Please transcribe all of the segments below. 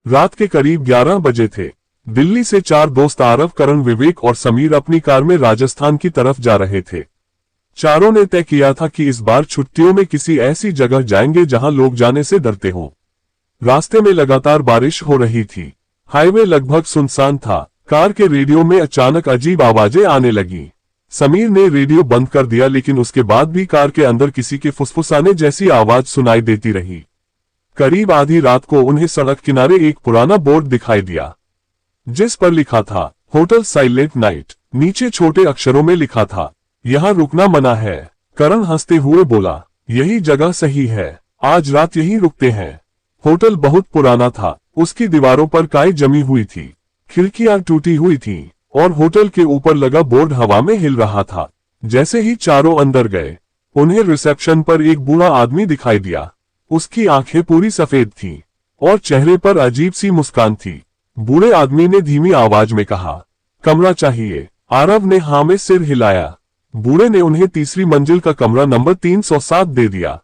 रात के करीब 11 बजे थे। दिल्ली से 4 दोस्त आरव, करण, विवेक और समीर अपनी कार में राजस्थान की तरफ जा रहे थे। चारों ने तय किया था कि इस बार छुट्टियों में किसी ऐसी जगह जाएंगे जहां लोग जाने से डरते हों। रास्ते में लगातार बारिश हो रही थी। हाईवे लगभग सुनसान था। कार के रेडियो में अचानक अजीब आवाजें आने लगी। समीर ने रेडियो बंद कर दिया, लेकिन उसके बाद भी कार के अंदर किसी के फुसफुसाने जैसी आवाज सुनाई देती रही। करीब आधी रात को उन्हें सड़क किनारे एक पुराना बोर्ड दिखाई दिया, जिस पर लिखा था होटल साइलेंट नाइट। नीचे छोटे अक्षरों में लिखा था, यहाँ रुकना मना है। करण हंसते हुए बोला, यही जगह सही है, आज रात यहीं रुकते हैं। होटल बहुत पुराना था। उसकी दीवारों पर काई जमी हुई थी, खिड़कियां टूटी हुई थीं, और होटल के ऊपर लगा बोर्ड हवा में हिल रहा था। जैसे ही चारों अंदर गए, उन्हें रिसेप्शन पर एक बूढ़ा आदमी दिखाई दिया। उसकी आंखें पूरी सफेद थीं और चेहरे पर अजीब सी मुस्कान थी। बूढ़े आदमी ने धीमी आवाज में कहा, कमरा चाहिए। आरव ने हाँ में सिर हिलाया। बूढ़े ने उन्हें तीसरी मंजिल का कमरा नंबर 307 दे दिया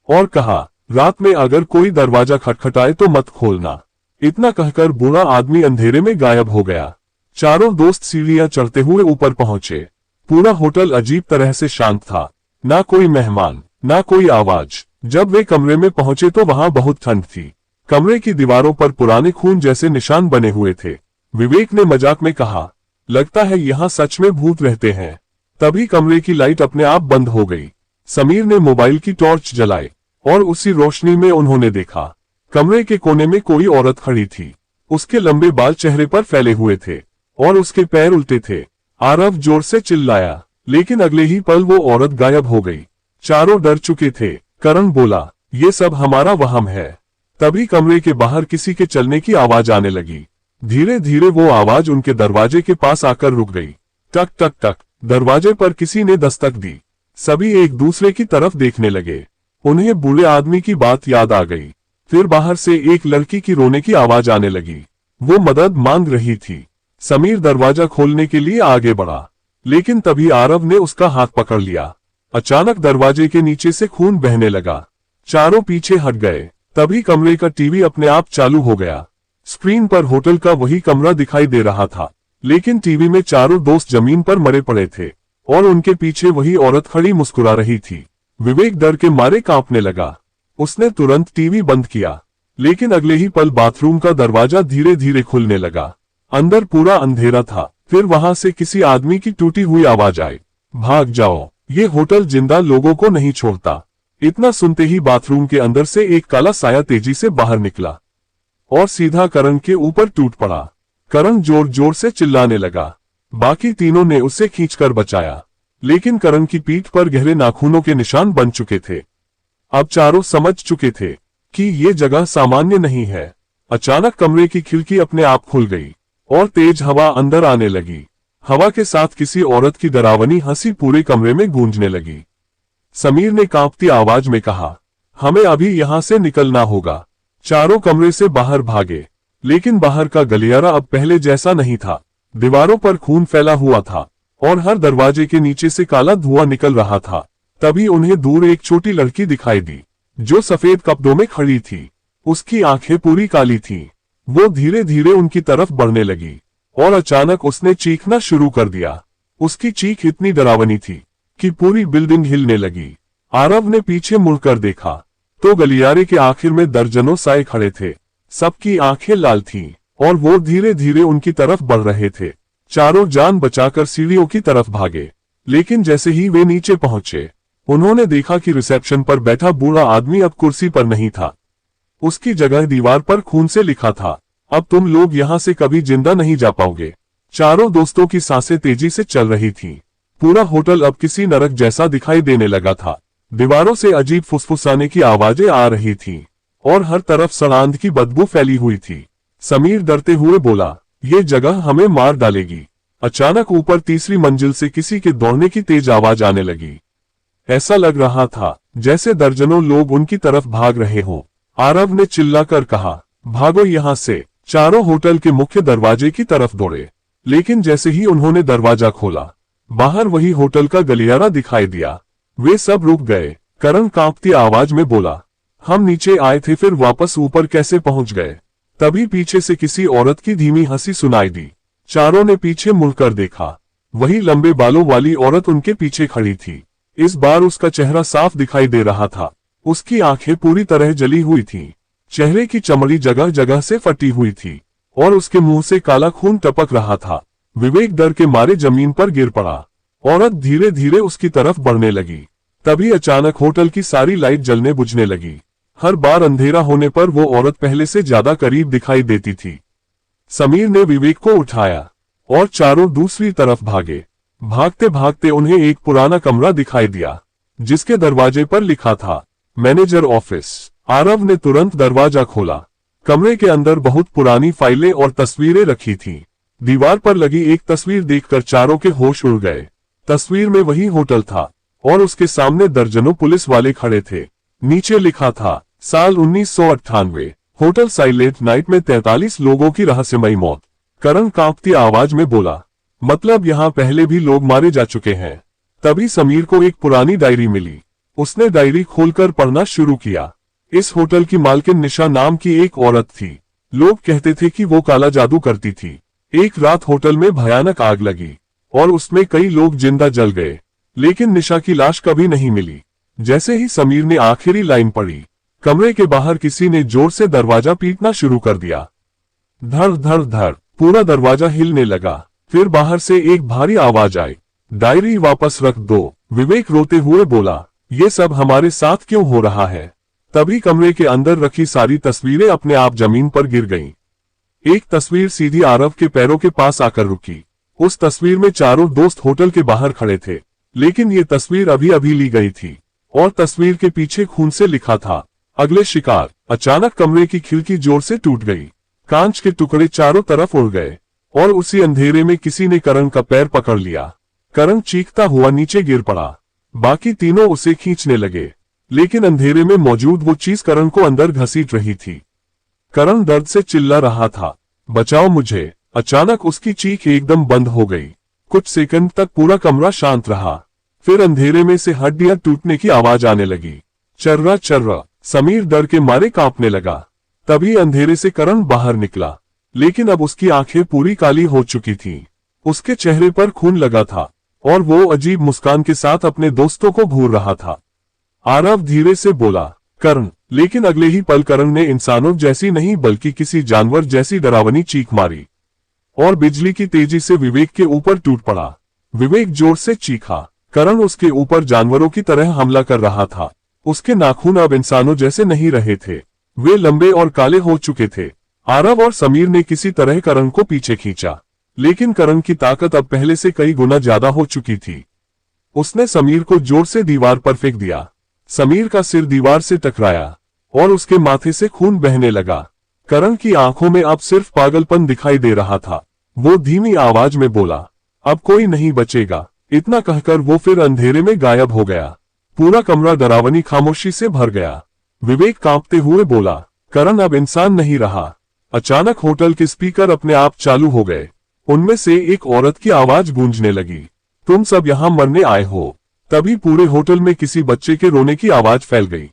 और कहा, रात में अगर कोई दरवाजा खटखटाए तो मत खोलना। इतना कहकर बूढ़ा आदमी अंधेरे में गायब हो गया। चारों दोस्त सीढ़ियां चढ़ते हुए ऊपर पहुंचे। पूरा होटल अजीब तरह से शांत था। ना कोई मेहमान, ना कोई आवाज। जब वे कमरे में पहुंचे तो वहां बहुत ठंड थी। कमरे की दीवारों पर पुराने खून जैसे निशान बने हुए थे। विवेक ने मजाक में कहा, लगता है यहाँ सच में भूत रहते हैं। तभी कमरे की लाइट अपने आप बंद हो गई। समीर ने मोबाइल की टॉर्च जलाई और उसी रोशनी में उन्होंने देखा, कमरे के कोने में कोई औरत खड़ी थी। उसके लंबे बाल चेहरे पर फैले हुए थे और उसके पैर उल्टे थे। आरव जोर से चिल्लाया, लेकिन अगले ही पल वो औरत गायब हो गई। चारों डर चुके थे। करण बोला, ये सब हमारा वहम है। तभी कमरे के बाहर किसी के चलने की आवाज आने लगी। धीरे धीरे वो आवाज उनके दरवाजे के पास आकर रुक गई। टक टक टक, दरवाजे पर किसी ने दस्तक दी। सभी एक दूसरे की तरफ देखने लगे। उन्हें बूढ़े आदमी की बात याद आ गई। फिर बाहर से एक लड़की की रोने की आवाज आने लगी। वो मदद मांग रही थी। समीर दरवाजा खोलने के लिए आगे बढ़ा, लेकिन तभी आरव ने उसका हाथ पकड़ लिया। अचानक दरवाजे के नीचे से खून बहने लगा। चारों पीछे हट गए। तभी कमरे का टीवी अपने आप चालू हो गया। स्क्रीन पर होटल का वही कमरा दिखाई दे रहा था, लेकिन टीवी में चारों दोस्त जमीन पर मरे पड़े थे और उनके पीछे वही औरत खड़ी मुस्कुरा रही थी। विवेक डर के मारे कांपने लगा। उसने तुरंत टीवी बंद किया, लेकिन अगले ही पल बाथरूम का दरवाजा धीरे धीरे खुलने लगा। अंदर पूरा अंधेरा था। फिर वहां से किसी आदमी की टूटी हुई आवाज आई, भाग जाओ, ये होटल जिंदा लोगों को नहीं छोड़ता। इतना सुनते ही बाथरूम के अंदर से एक काला साया तेजी से बाहर निकला और सीधा करण के ऊपर टूट पड़ा। करण जोर जोर से चिल्लाने लगा। बाकी तीनों ने उसे खींचकर बचाया, लेकिन करण की पीठ पर गहरे नाखूनों के निशान बन चुके थे। अब चारों समझ चुके थे कि ये जगह सामान्य नहीं है। अचानक कमरे की खिड़की अपने आप खुल गई और तेज हवा अंदर आने लगी। हवा के साथ किसी औरत की डरावनी हंसी पूरे कमरे में गूंजने लगी। समीर ने कांपती आवाज में कहा, हमें अभी यहां से निकलना होगा। चारों कमरे से बाहर भागे, लेकिन बाहर का गलियारा अब पहले जैसा नहीं था। दीवारों पर खून फैला हुआ था और हर दरवाजे के नीचे से काला धुआं निकल रहा था। तभी उन्हें दूर एक छोटी लड़की दिखाई दी, जो सफेद कपड़ों में खड़ी थी। उसकी आंखें पूरी काली थीं। वो धीरे धीरे उनकी तरफ बढ़ने लगी और अचानक उसने चीखना शुरू कर दिया। उसकी चीख इतनी डरावनी थी कि पूरी बिल्डिंग हिलने लगी। आरव ने पीछे मुड़कर देखा तो गलियारे के आखिर में दर्जनों साए खड़े थे। सबकी आंखें लाल थीं और वो धीरे धीरे उनकी तरफ बढ़ रहे थे। चारों जान बचाकर सीढ़ियों की तरफ भागे, लेकिन जैसे ही वे नीचे पहुंचे, उन्होंने देखा कि रिसेप्शन पर बैठा बूढ़ा आदमी अब कुर्सी पर नहीं था। उसकी जगह दीवार पर खून से लिखा था, अब तुम लोग यहाँ से कभी जिंदा नहीं जा पाओगे। चारों दोस्तों की सांसें तेजी से चल रही थीं। पूरा होटल अब किसी नरक जैसा दिखाई देने लगा था। दीवारों से अजीब फुसफुसाने की आवाजें आ रही थीं और हर तरफ सड़ांध की बदबू फैली हुई थी। समीर डरते हुए बोला, ये जगह हमें मार डालेगी। अचानक ऊपर तीसरी मंजिल से किसी के दौड़ने की तेज आवाज आने लगी। ऐसा लग रहा था जैसे दर्जनों लोग उनकी तरफ भाग रहे हों। आरव ने चिल्लाकर कहा, भागो यहाँ से। चारों होटल के मुख्य दरवाजे की तरफ दौड़े, लेकिन जैसे ही उन्होंने दरवाजा खोला, बाहर वही होटल का गलियारा दिखाई दिया। वे सब रुक गए। करण कांपती आवाज में बोला, हम नीचे आए थे, फिर वापस ऊपर कैसे पहुंच गए? तभी पीछे से किसी औरत की धीमी हंसी सुनाई दी। चारों ने पीछे मुड़कर देखा। वही लंबे बालों वाली औरत उनके पीछे खड़ी थी। इस बार उसका चेहरा साफ दिखाई दे रहा था। उसकी आंखें पूरी तरह जली हुई थीं। चेहरे की चमड़ी जगह जगह से फटी हुई थी और उसके मुंह से काला खून टपक रहा था। विवेक डर के मारे जमीन पर गिर पड़ा। औरत धीरे धीरे उसकी तरफ बढ़ने लगी। तभी अचानक होटल की सारी लाइट जलने बुझने लगी। हर बार अंधेरा होने पर वो औरत पहले से ज्यादा करीब दिखाई देती थी। समीर ने विवेक को उठाया और चारों दूसरी तरफ भागे। भागते भागते उन्हें एक पुराना कमरा दिखाई दिया जिसके दरवाजे पर लिखा था मैनेजर ऑफिस। आरव ने तुरंत दरवाजा खोला। कमरे के अंदर बहुत पुरानी फाइलें और तस्वीरें रखी थीं। दीवार पर लगी एक तस्वीर देखकर चारों के होश उड़ गए। तस्वीर में वही होटल था और उसके सामने दर्जनों पुलिस वाले खड़े थे। नीचे लिखा था साल 1998, होटल साइलेंट नाइट में 43 लोगों की रहस्यमयी मौत। करण कांपती आवाज में बोला, मतलब यहाँ पहले भी लोग मारे जा चुके हैं। तभी समीर को एक पुरानी डायरी मिली। उसने डायरी खोलकर पढ़ना शुरू किया। इस होटल की मालकिन निशा नाम की एक औरत थी। लोग कहते थे कि वो काला जादू करती थी। एक रात होटल में भयानक आग लगी और उसमें कई लोग जिंदा जल गए, लेकिन निशा की लाश कभी नहीं मिली। जैसे ही समीर ने आखिरी लाइन पढ़ी, कमरे के बाहर किसी ने जोर से दरवाजा पीटना शुरू कर दिया। धड़ धड़ धड़ पूरा दरवाजा हिलने लगा। फिर बाहर से एक भारी आवाज आई, डायरी वापस रख दो। विवेक रोते हुए बोला, ये सब हमारे साथ क्यों हो रहा है? तभी कमरे के अंदर रखी सारी तस्वीरें अपने आप जमीन पर गिर गईं। एक तस्वीर सीधी आरव के पैरों के पास आकर रुकी। उस तस्वीर में चारों दोस्त होटल के बाहर खड़े थे, लेकिन ये तस्वीर अभी अभी ली गई थी और तस्वीर के पीछे खून से लिखा था, अगले शिकार। अचानक कमरे की खिड़की जोर से टूट गई। कांच के टुकड़े चारों तरफ उड़ गए और उसी अंधेरे में किसी ने करण का पैर पकड़ लिया। करण चीखता हुआ नीचे गिर पड़ा। बाकी तीनों उसे खींचने लगे, लेकिन अंधेरे में मौजूद वो चीज करण को अंदर घसीट रही थी। करण दर्द से चिल्ला रहा था, बचाओ मुझे। अचानक उसकी चीख एकदम बंद हो गई। कुछ सेकंड तक पूरा कमरा शांत रहा। फिर अंधेरे में से हड्डियां टूटने की आवाज आने लगी। चर्रा चर्रा। समीर डर के मारे कांपने लगा। तभी अंधेरे से करण बाहर निकला, लेकिन अब उसकी आंखें पूरी काली हो चुकी थीं। उसके चेहरे पर खून लगा था और वो अजीब मुस्कान के साथ अपने दोस्तों को घूर रहा था। आरव धीरे से बोला, करण। लेकिन अगले ही पल करण ने इंसानों जैसी नहीं बल्कि किसी जानवर जैसी डरावनी चीख मारी और बिजली की तेजी से विवेक के ऊपर टूट पड़ा। विवेक जोर से चीखा। करण उसके ऊपर जानवरों की तरह हमला कर रहा था। उसके नाखून अब इंसानों जैसे नहीं रहे थे, वे लंबे और काले हो चुके थे। आरव और समीर ने किसी तरह करण को पीछे खींचा, लेकिन करण की ताकत अब पहले से कई गुना ज्यादा हो चुकी थी। उसने समीर को जोर से दीवार पर फेंक दिया। समीर का सिर दीवार से टकराया और उसके माथे से खून बहने लगा। करण की आंखों में अब सिर्फ पागलपन दिखाई दे रहा था। वो धीमी आवाज में बोला, अब कोई नहीं बचेगा। इतना कहकर वो फिर अंधेरे में गायब हो गया। पूरा कमरा डरावनी खामोशी से भर गया। विवेक कांपते हुए बोला, करण अब इंसान नहीं रहा। अचानक होटल के स्पीकर अपने आप चालू हो गए। उनमें से एक औरत की आवाज गूंजने लगी, तुम सब यहाँ मरने आए हो। तभी पूरे होटल में किसी बच्चे के रोने की आवाज फैल गई।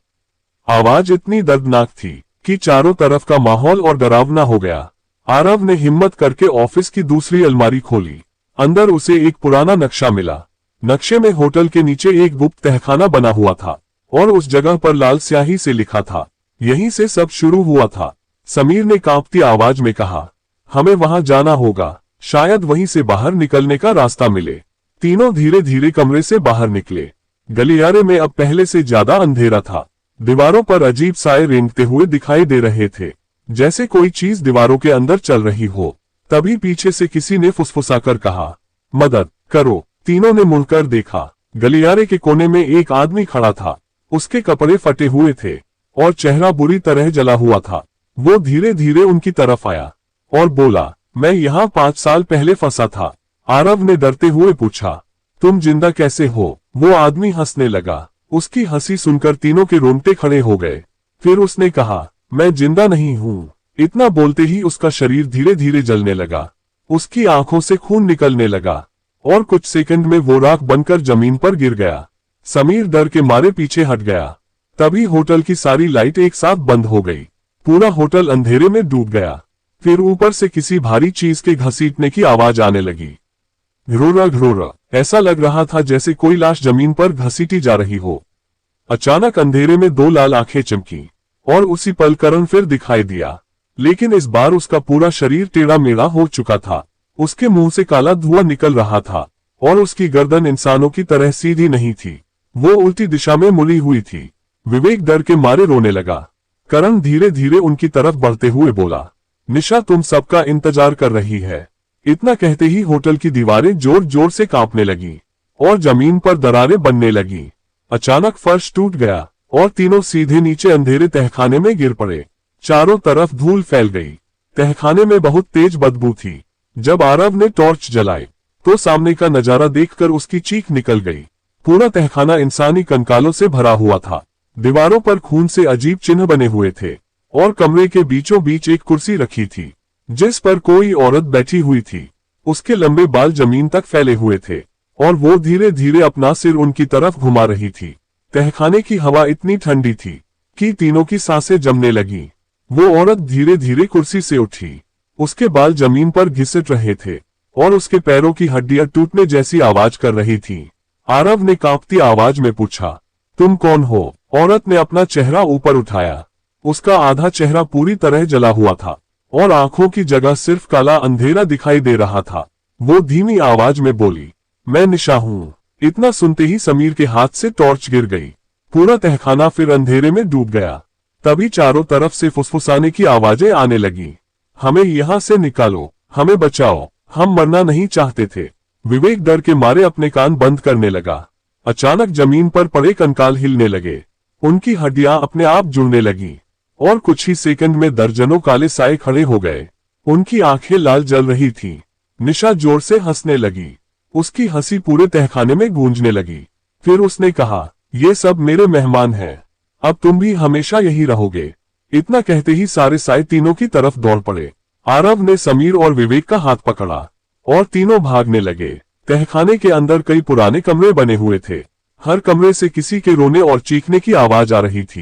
आवाज इतनी दर्दनाक थी कि चारों तरफ का माहौल और डरावना हो गया। आरव ने हिम्मत करके ऑफिस की दूसरी अलमारी खोली। अंदर उसे एक पुराना नक्शा मिला। नक्शे में होटल के नीचे एक गुप्त तहखाना बना हुआ था और उस जगह पर लाल स्याही से लिखा था, यहीं से सब शुरू हुआ था। समीर ने कांपती आवाज में कहा, हमें वहां जाना होगा, शायद वहीं से बाहर निकलने का रास्ता मिले। तीनों धीरे धीरे कमरे से बाहर निकले। गलियारे में अब पहले से ज्यादा अंधेरा था। दीवारों पर अजीब साए रेंगते हुए दिखाई दे रहे थे, जैसे कोई चीज दीवारों के अंदर चल रही हो। तभी पीछे से किसी ने फुसफुसाकर कहा, मदद करो। तीनों ने मुड़कर देखा। गलियारे के कोने में एक आदमी खड़ा था। उसके कपड़े फटे हुए थे और चेहरा बुरी तरह जला हुआ था। वो धीरे धीरे उनकी तरफ आया और बोला, मैं यहाँ 5 साल पहले फंसा था। आरव ने डरते हुए पूछा, तुम जिंदा कैसे हो? वो आदमी हंसने लगा। उसकी हंसी सुनकर तीनों के रोंगटे खड़े हो गए। फिर उसने कहा, मैं जिंदा नहीं हूँ। इतना बोलते ही उसका शरीर धीरे धीरे जलने लगा। उसकी आंखों से खून निकलने लगा और कुछ सेकंड में वो राख बनकर जमीन पर गिर गया। समीर डर के मारे पीछे हट गया। तभी होटल की सारी लाइट एक साथ बंद हो गई। पूरा होटल अंधेरे में डूब गया। फिर ऊपर से किसी भारी चीज के घसीटने की आवाज आने लगी। घ्रोरा घ्रोरा, ऐसा लग रहा था जैसे कोई लाश जमीन पर घसीटी जा रही हो। अचानक अंधेरे में दो लाल आंखें चमकी और उसी पल करण फिर दिखाई दिया, लेकिन इस बार उसका पूरा शरीर टेढ़ा मेढ़ा हो चुका था। उसके मुंह से काला धुआं निकल रहा था और उसकी गर्दन इंसानों की तरह सीधी नहीं थी, वो उल्टी दिशा में मुड़ी हुई थी। विवेक डर के मारे रोने लगा। करण धीरे धीरे उनकी तरफ बढ़ते हुए बोला, निशा तुम सबका इंतजार कर रही है। इतना कहते ही होटल की दीवारें जोर जोर से कांपने लगी और जमीन पर दरारें बनने लगी। अचानक फर्श टूट गया और तीनों सीधे नीचे अंधेरे तहखाने में गिर पड़े। चारों तरफ धूल फैल गई। तहखाने में बहुत तेज बदबू थी। जब आरव ने टॉर्च जलाई तो सामने का नजारा देखकर उसकी चीख निकल गई। पूरा तहखाना इंसानी कंकालों से भरा हुआ था। दीवारों पर खून से अजीब चिन्ह बने हुए थे और कमरे के बीचों बीच एक कुर्सी रखी थी जिस पर कोई औरत बैठी हुई थी। उसके लंबे बाल जमीन तक फैले हुए थे और वो धीरे धीरे अपना सिर उनकी तरफ घुमा रही थी। तहखाने की हवा इतनी ठंडी थी कि तीनों की सांसें जमने लगी। वो औरत धीरे धीरे कुर्सी से उठी। उसके बाल जमीन पर घिसट रहे थे और उसके पैरों की हड्डियां टूटने जैसी आवाज कर रही थी। आरव ने कांपती आवाज में पूछा, तुम कौन हो? औरत ने अपना चेहरा ऊपर उठाया। उसका आधा चेहरा पूरी तरह जला हुआ था और आंखों की जगह सिर्फ काला अंधेरा दिखाई दे रहा था। वो धीमी आवाज में बोली, मैं निशा हूँ। इतना सुनते ही समीर के हाथ से टॉर्च गिर गई। पूरा तहखाना फिर अंधेरे में डूब गया। तभी चारों तरफ से फुसफुसाने की आवाजें आने लगी। हमें यहाँ से निकालो, हमें बचाओ, हम मरना नहीं चाहते थे। विवेक डर के मारे अपने कान बंद करने लगा। अचानक जमीन पर पड़े कंकाल हिलने लगे। उनकी हड्डियां अपने आप जुड़ने लगी और कुछ ही सेकंड में दर्जनों काले साए खड़े हो गए। उनकी आंखें लाल जल रही थीं। निशा जोर से हंसने लगी। उसकी हंसी पूरे तहखाने में गूंजने लगी। फिर उसने कहा, ये सब मेरे मेहमान हैं, अब तुम भी हमेशा यही रहोगे। इतना कहते ही सारे साए तीनों की तरफ दौड़ पड़े। आरव ने समीर और विवेक का हाथ पकड़ा और तीनों भागने लगे। तहखाने के अंदर कई पुराने कमरे बने हुए थे। हर कमरे से किसी के रोने और चीखने की आवाज आ रही थी।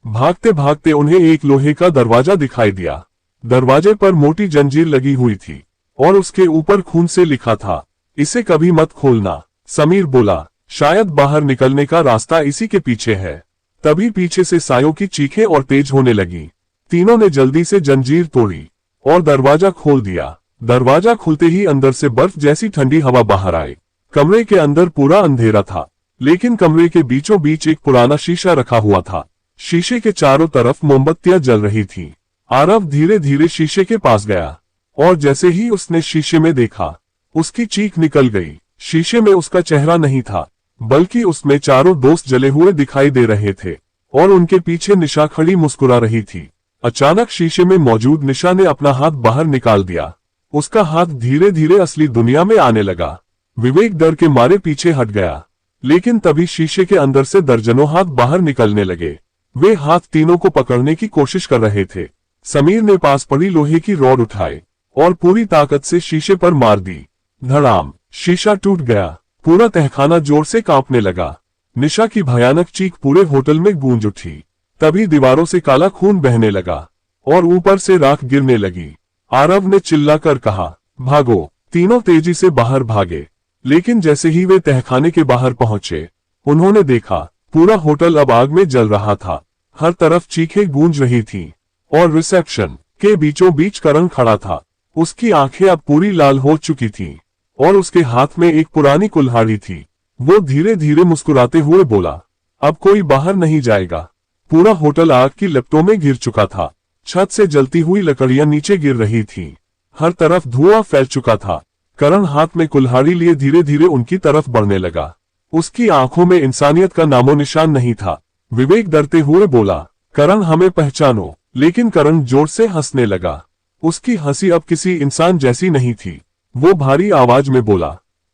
भागते भागते उन्हें एक लोहे का दरवाजा दिखाई दिया। दरवाजे पर मोटी जंजीर लगी हुई थी और उसके ऊपर खून से लिखा था, इसे कभी मत खोलना। समीर बोला, शायद बाहर निकलने का रास्ता इसी के पीछे है। तभी पीछे से सायों की चीखें और तेज होने लगी। तीनों ने जल्दी से जंजीर तोड़ी और दरवाजा खोल दिया। दरवाजा खुलते ही अंदर से बर्फ जैसी ठंडी हवा बाहर आई। कमरे के अंदर पूरा अंधेरा था, लेकिन कमरे के बीचों बीच एक पुराना शीशा रखा हुआ था। शीशे के चारों तरफ मोमबत्तियां जल रही थीं। आरव धीरे धीरे शीशे के पास गया और जैसे ही उसने शीशे में देखा, उसकी चीख निकल गई। शीशे में उसका चेहरा नहीं था, बल्कि उसमें चारों दोस्त जले हुए दिखाई दे रहे थे और उनके पीछे निशा खड़ी मुस्कुरा रही थी। अचानक शीशे में मौजूद निशा ने अपना हाथ बाहर निकाल दिया। उसका हाथ धीरे धीरे असली दुनिया में आने लगा। विवेक डर के मारे पीछे हट गया, लेकिन तभी शीशे के अंदर से दर्जनों हाथ बाहर निकलने लगे। वे हाथ तीनों को पकड़ने की कोशिश कर रहे थे। समीर ने पास पड़ी लोहे की रॉड उठाई और पूरी ताकत से शीशे पर मार दी। धड़ाम, शीशा टूट गया। पूरा तहखाना जोर से कांपने लगा। निशा की भयानक चीख पूरे होटल में गूंज उठी। तभी दीवारों से काला खून बहने लगा और ऊपर से राख गिरने लगी। आरव ने चिल्लाकर कहा, भागो। तीनों तेजी से बाहर भागे, लेकिन जैसे ही वे तहखाने के बाहर पहुंचे, उन्होंने देखा पूरा होटल अब आग में जल रहा था। हर तरफ चीखें गूंज रही थीं और रिसेप्शन के बीचों बीच करण खड़ा था। उसकी आंखें अब पूरी लाल हो चुकी थीं और उसके हाथ में एक पुरानी कुल्हाड़ी थी। वो धीरे धीरे मुस्कुराते हुए बोला, अब कोई बाहर नहीं जाएगा। पूरा होटल आग की लपटों में घिर चुका था। छत से जलती हुई लकड़ियां नीचे गिर रही थीं। हर तरफ धुआं फैल चुका था। करण हाथ में कुल्हाड़ी लिए धीरे धीरे उनकी तरफ बढ़ने लगा। उसकी आंखों में इंसानियत का नामो निशान नहीं था। विवेक डरते हुए बोला, करण हमें पहचानो। लेकिन करण जोर से हंसने लगा। उसकी हंसी अब किसी इंसान जैसी नहीं थी। वो भारी आवाज में बोला,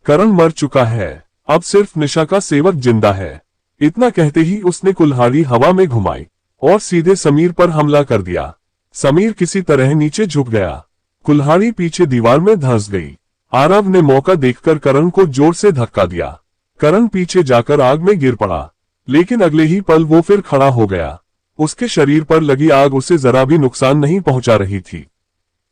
करण मर चुका है, अब सिर्फ निशा का सेवक जिंदा है। इतना कहते ही उसने कुल्हाड़ी हवा में घुमाई और सीधे समीर पर हमला कर दिया। समीर किसी तरह नीचे झुक गया। कुल्हाड़ी पीछे दीवार में धंस गई। आरव ने मौका देखकर करण को जोर से धक्का दिया। करण पीछे जाकर आग में गिर पड़ा, लेकिन अगले ही पल वो फिर खड़ा हो गया। उसके शरीर पर लगी आग उसे जरा भी नुकसान नहीं पहुंचा रही थी।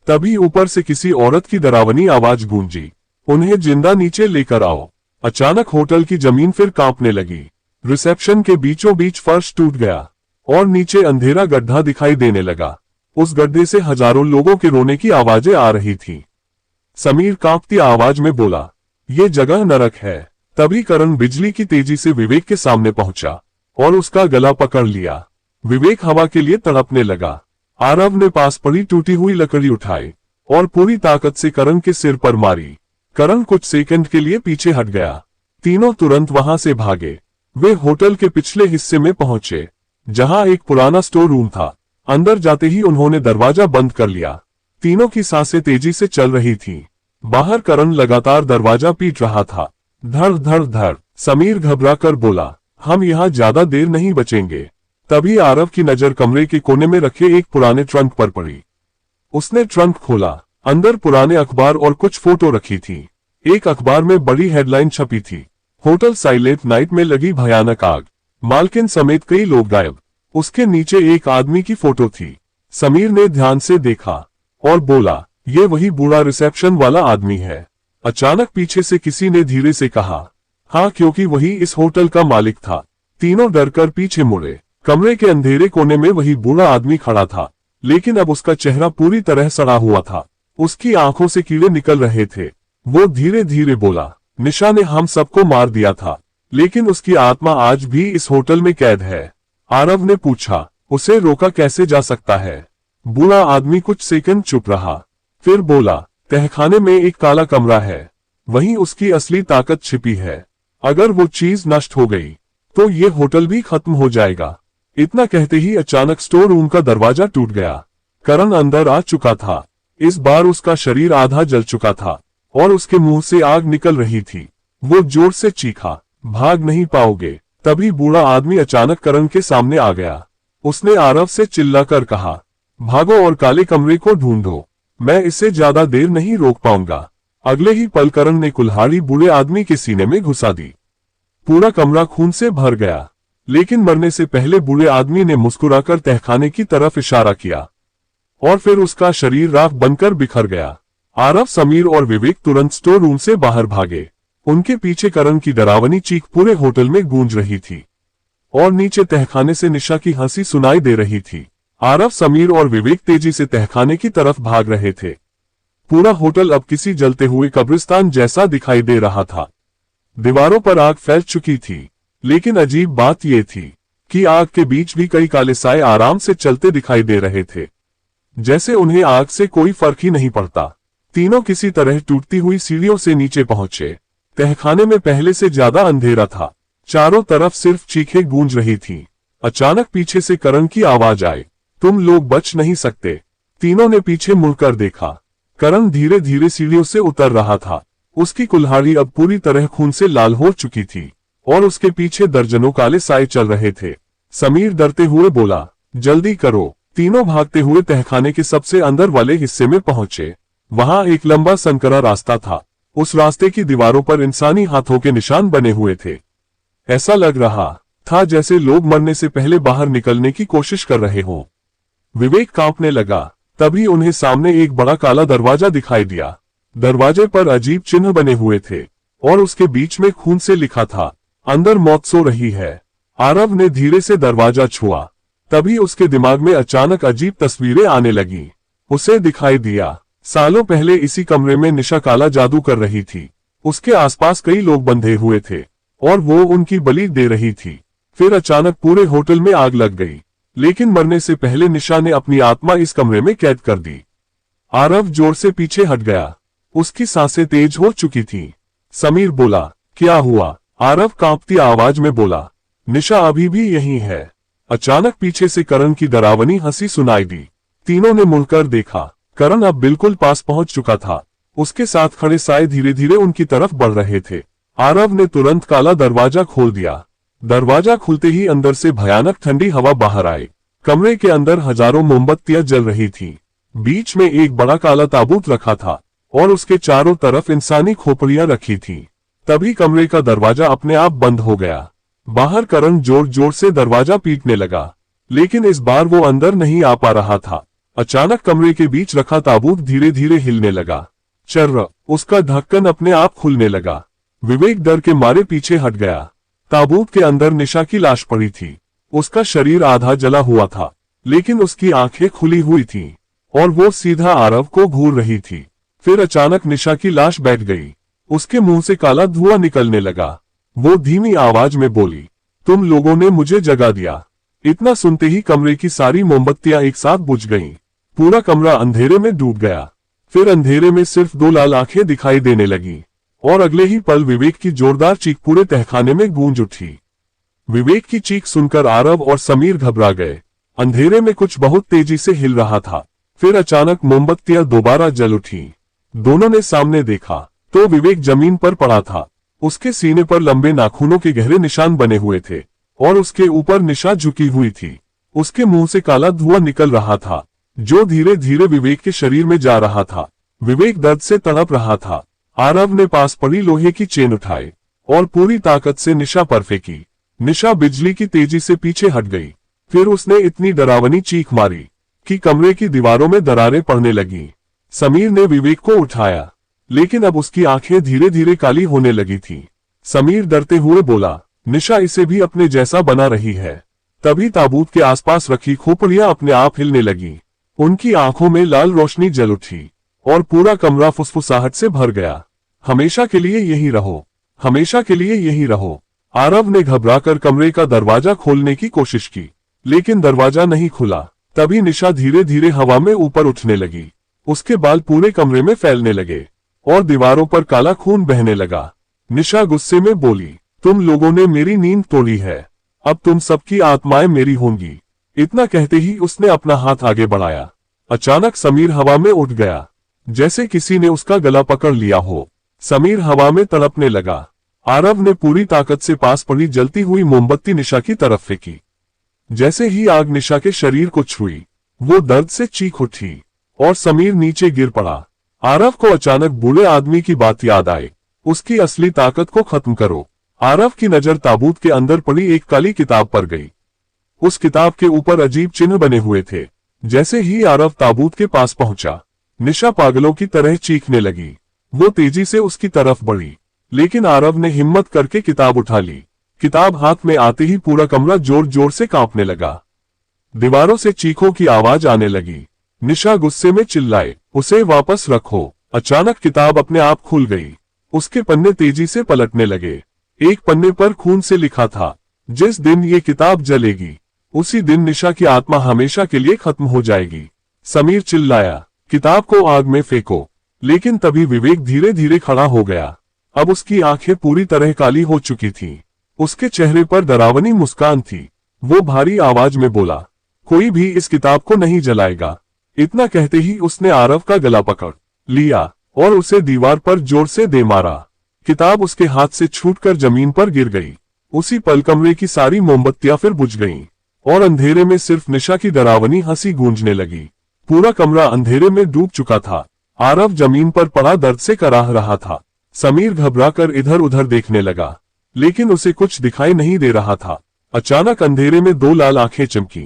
तभी ऊपर से किसी औरत की डरावनी आवाज गूंजी, उन्हें जिंदा नीचे लेकर आओ। अचानक होटल की जमीन फिर कांपने लगी। रिसेप्शन के बीचों बीच फर्श टूट गया और नीचे अंधेरा गड्ढा दिखाई देने लगा। उस गड्ढे से हजारों लोगों के रोने की आवाजें आ रही थी। समीर कांपती आवाज में बोला, ये जगह नरक है। तभी करण बिजली की तेजी से विवेक के सामने पहुंचा और उसका गला पकड़ लिया। विवेक हवा के लिए तड़पने लगा। आरव ने पास पड़ी टूटी हुई लकड़ी उठाई और पूरी ताकत से करण के सिर पर मारी। करण कुछ सेकंड के लिए पीछे हट गया। तीनों तुरंत वहां से भागे। वे होटल के पिछले हिस्से में पहुंचे, जहां एक पुराना स्टोर रूम था। अंदर जाते ही उन्होंने दरवाजा बंद कर लिया। तीनों की सांसें तेजी से चल रही थीं। बाहर करण लगातार दरवाजा पीट रहा था। धड़ धड़ धड़। समीर घबराकर बोला, हम यहाँ ज्यादा देर नहीं बचेंगे। तभी आरव की नजर कमरे के कोने में रखे एक पुराने ट्रंक पर पड़ी। उसने ट्रंक खोला। अंदर पुराने अखबार और कुछ फोटो रखी थी। एक अखबार में बड़ी हेडलाइन छपी थी, होटल साइलेंट नाइट में लगी भयानक आग, मालकिन समेत कई लोग गायब। उसके नीचे एक आदमी की फोटो थी। समीर ने ध्यान से देखा और बोला, ये वही बूढ़ा रिसेप्शन वाला आदमी है। अचानक पीछे से किसी ने धीरे से कहा, हाँ, क्योंकि वही इस होटल का मालिक था। तीनों डरकर पीछे मुड़े। कमरे के अंधेरे कोने में वही बूढ़ा आदमी खड़ा था, लेकिन अब उसका चेहरा पूरी तरह सड़ा हुआ था। उसकी आंखों से कीड़े निकल रहे थे। वो धीरे धीरे बोला, निशा ने हम सबको मार दिया था, लेकिन उसकी आत्मा आज भी इस होटल में कैद है। आरव ने पूछा, उसे रोका कैसे जा सकता है? बूढ़ा आदमी कुछ सेकंड चुप रहा, फिर बोला, तहखाने में एक काला कमरा है, वहीं उसकी असली ताकत छिपी है। अगर वो चीज नष्ट हो गई तो ये होटल भी खत्म हो जाएगा। इतना कहते ही अचानक स्टोर रूम का दरवाजा टूट गया। करण अंदर आ चुका था। इस बार उसका शरीर आधा जल चुका था और उसके मुंह से आग निकल रही थी। वो जोर से चीखा, भाग नहीं पाओगे। तभी बूढ़ा आदमी अचानक करण के सामने आ गया। उसने आरव से चिल्लाकर कहा, भागो और काले कमरे को ढूंढो, मैं इसे ज्यादा देर नहीं रोक पाऊंगा। अगले ही पल करण ने कुल्हाड़ी बूढ़े आदमी के सीने में घुसा दी। पूरा कमरा खून से भर गया, लेकिन मरने से पहले बूढ़े आदमी ने मुस्कुराकर तहखाने की तरफ इशारा किया और फिर उसका शरीर राख बनकर बिखर गया। आरव, समीर और विवेक तुरंत स्टोर रूम से बाहर भागे। उनके पीछे करण की डरावनी चीख पूरे होटल में गूंज रही थी और नीचे तहखाने से निशा की हंसी सुनाई दे रही थी। आरव, समीर और विवेक तेजी से तहखाने की तरफ भाग रहे थे। पूरा होटल अब किसी जलते हुए कब्रिस्तान जैसा दिखाई दे रहा था। दीवारों पर आग फैल चुकी थी, लेकिन अजीब बात यह थी कि आग के बीच भी कई काले साए आराम से चलते दिखाई दे रहे थे, जैसे उन्हें आग से कोई फर्क ही नहीं पड़ता। तीनों किसी तरह टूटती हुई सीढ़ियों से नीचे पहुंचे। तहखाने में पहले से ज्यादा अंधेरा था। चारों तरफ सिर्फ चीखें गूंज रही थीं। अचानक पीछे से करण की आवाज आई, तुम लोग बच नहीं सकते। तीनों ने पीछे मुड़कर देखा। करण धीरे धीरे सीढ़ियों से उतर रहा था। उसकी कुल्हाड़ी अब पूरी तरह खून से लाल हो चुकी थी और उसके पीछे दर्जनों काले साए चल रहे थे। समीर डरते हुए बोला, जल्दी करो। तीनों भागते हुए तहखाने के सबसे अंदर वाले हिस्से में पहुंचे। वहां एक लंबा संकरा रास्ता था। उस रास्ते की दीवारों पर इंसानी हाथों के निशान बने हुए थे। ऐसा लग रहा था जैसे लोग मरने से पहले बाहर निकलने की कोशिश कर रहे हों। विवेक कांपने लगा। तभी उन्हें सामने एक बड़ा काला दरवाजा दिखाई दिया। दरवाजे पर अजीब चिन्ह बने हुए थे और उसके बीच में खून से लिखा था, अंदर मौत सो रही है। आरव ने धीरे से दरवाजा छुआ। तभी उसके दिमाग में अचानक अजीब तस्वीरें आने लगी। उसे दिखाई दिया, सालों पहले इसी कमरे में निशा काला जादू कर रही थी। उसके आसपास कई लोग बंधे हुए थे और वो उनकी बलि दे रही थी। फिर अचानक पूरे होटल में आग लग गई, लेकिन मरने से पहले निशा ने अपनी आत्मा इस कमरे में कैद कर दी। आरव जोर से पीछे हट गया। उसकी सांसें तेज हो चुकी थीं। समीर बोला, क्या हुआ? आरव कांपती आवाज में बोला, निशा अभी भी यहीं है। अचानक पीछे से करण की डरावनी हंसी सुनाई दी। तीनों ने मुड़कर देखा। करण अब बिल्कुल पास पहुंच चुका था। उसके साथ खड़े साए धीरे धीरे उनकी तरफ बढ़ रहे थे। आरव ने तुरंत काला दरवाजा खोल दिया। दरवाजा खुलते ही अंदर से भयानक ठंडी हवा बाहर आई। कमरे के अंदर हजारों मोमबत्तियां जल रही थीं। बीच में एक बड़ा काला ताबूत रखा था और उसके चारों तरफ इंसानी खोपड़ियां रखी थीं। तभी कमरे का दरवाजा अपने आप बंद हो गया। बाहर करण जोर जोर से दरवाजा पीटने लगा। लेकिन इस बार वो अंदर नहीं आ पा रहा था। अचानक कमरे के बीच रखा ताबूत धीरे धीरे हिलने लगा। चर्र, उसका ढक्कन अपने आप खुलने लगा। विवेक डर के मारे पीछे हट गया। ताबूत के अंदर निशा की लाश पड़ी थी। उसका शरीर आधा जला हुआ था, लेकिन उसकी आंखें खुली हुई थीं और वो सीधा आरव को घूर रही थी। फिर अचानक निशा की लाश बैठ गई। उसके मुंह से काला धुआं निकलने लगा। वो धीमी आवाज में बोली, तुम लोगों ने मुझे जगा दिया। इतना सुनते ही कमरे की सारी मोमबत्तियां एक साथ बुझ गईं। पूरा कमरा अंधेरे में डूब गया। फिर अंधेरे में सिर्फ दो लाल आंखें दिखाई देने लगी और अगले ही पल विवेक की जोरदार चीख पूरे तहखाने में गूंज उठी। विवेक की चीख सुनकर आरव और समीर घबरा गए। अंधेरे में कुछ बहुत तेजी से हिल रहा था। फिर अचानक मोमबत्तियां दोबारा जल उठी। दोनों ने सामने देखा तो विवेक जमीन पर पड़ा था। उसके सीने पर लंबे नाखूनों के गहरे निशान बने हुए थे और उसके ऊपर निशा झुकी हुई थी। उसके मुंह से काला धुआं निकल रहा था, जो धीरे धीरे विवेक के शरीर में जा रहा था। विवेक दर्द से तड़प रहा था। आरव ने पास पड़ी लोहे की चेन उठाई और पूरी ताकत से निशा पर फेंकी। निशा बिजली की तेजी से पीछे हट गई। फिर उसने इतनी डरावनी चीख मारी कि कमरे की दीवारों में दरारें पड़ने लगी। समीर ने विवेक को उठाया, लेकिन अब उसकी आंखें धीरे धीरे काली होने लगी थी। समीर डरते हुए बोला, निशा इसे भी अपने जैसा बना रही है। तभी ताबूत के आसपास रखी खोपड़ियां अपने आप हिलने लगी। उनकी आंखों में लाल रोशनी जल उठी और पूरा कमरा फुसफुसाहट से भर गया। हमेशा के लिए यही रहो, हमेशा के लिए यही रहो। आरव ने घबराकर कमरे का दरवाजा खोलने की कोशिश की, लेकिन दरवाजा नहीं खुला। तभी निशा धीरे धीरे हवा में ऊपर उठने लगी। उसके बाल पूरे कमरे में फैलने लगे और दीवारों पर काला खून बहने लगा। निशा गुस्से में बोली, तुम लोगों ने मेरी नींद तोड़ी है। अब तुम सबकी आत्माएं मेरी होंगी। इतना कहते ही उसने अपना हाथ आगे बढ़ाया। अचानक समीर हवा में उठ गया, जैसे किसी ने उसका गला पकड़ लिया हो। समीर हवा में तड़पने लगा। आरव ने पूरी ताकत से पास पड़ी जलती हुई मोमबत्ती निशा की तरफ फेंकी। जैसे ही आग निशा के शरीर को छुई, वो दर्द से चीख उठी और समीर नीचे गिर पड़ा। आरव को अचानक बूढ़े आदमी की बात याद आई, उसकी असली ताकत को खत्म करो। आरव की नजर ताबूत के अंदर पड़ी एक काली किताब पर गई। उस किताब के ऊपर अजीब चिन्ह बने हुए थे। जैसे ही आरव ताबूत के पास पहुंचा, निशा पागलों की तरह चीखने लगी। वो तेजी से उसकी तरफ बढ़ी, लेकिन आरव ने हिम्मत करके किताब उठा ली। किताब हाथ में आते ही पूरा कमरा जोर जोर से कांपने लगा। दीवारों से चीखों की आवाज आने लगी। निशा गुस्से में चिल्लाए, उसे वापस रखो। अचानक किताब अपने आप खुल गई। उसके पन्ने तेजी से पलटने लगे। एक पन्ने पर खून से लिखा था, जिस दिन ये किताब जलेगी उसी दिन निशा की आत्मा हमेशा के लिए खत्म हो जाएगी। समीर चिल्लाया, किताब को आग में फेंको। लेकिन तभी विवेक धीरे धीरे खड़ा हो गया। अब उसकी आंखें पूरी तरह काली हो चुकी थीं। उसके चेहरे पर डरावनी मुस्कान थी। वो भारी आवाज में बोला, कोई भी इस किताब को नहीं जलाएगा। इतना कहते ही उसने आरव का गला पकड़ लिया और उसे दीवार पर जोर से दे मारा। किताब उसके हाथ से छूटकर जमीन पर गिर गई। उसी पल कमरे की सारी मोमबत्तियां फिर बुझ गईं और अंधेरे में सिर्फ निशा की डरावनी हंसी गूंजने लगी। पूरा कमरा अंधेरे में डूब चुका था। आरव जमीन पर पड़ा दर्द से कराह रहा था। समीर घबराकर इधर उधर देखने लगा, लेकिन उसे कुछ दिखाई नहीं दे रहा था। अचानक अंधेरे में दो लाल आंखें चमकी।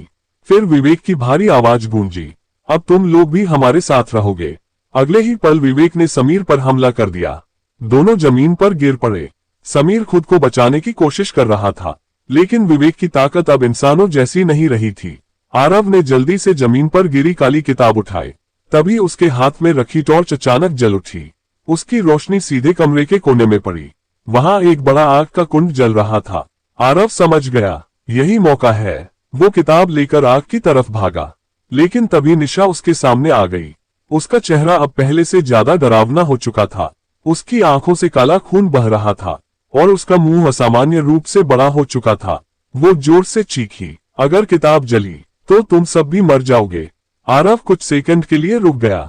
फिर विवेक की भारी आवाज गूंजी, अब तुम लोग भी हमारे साथ रहोगे। अगले ही पल विवेक ने समीर पर हमला कर दिया। दोनों जमीन पर गिर पड़े। समीर खुद को बचाने की कोशिश कर रहा था, लेकिन विवेक की ताकत अब इंसानों जैसी नहीं रही थी। आरव ने जल्दी से जमीन पर गिरी काली किताब उठाई। तभी उसके हाथ में रखी टॉर्च अचानक जल उठी। उसकी रोशनी सीधे कमरे के कोने में पड़ी। वहां एक बड़ा आग का कुंड जल रहा था। आरव समझ गया, यही मौका है। वो किताब लेकर आग की तरफ भागा, लेकिन तभी निशा उसके सामने आ गई। उसका चेहरा अब पहले से ज्यादा डरावना हो चुका था। उसकी आंखों से काला खून बह रहा था और उसका मुंह असामान्य रूप से बड़ा हो चुका था। वो जोर से चीखी, अगर किताब जली तो तुम सब भी मर जाओगे। आरव कुछ सेकंड के लिए रुक गया।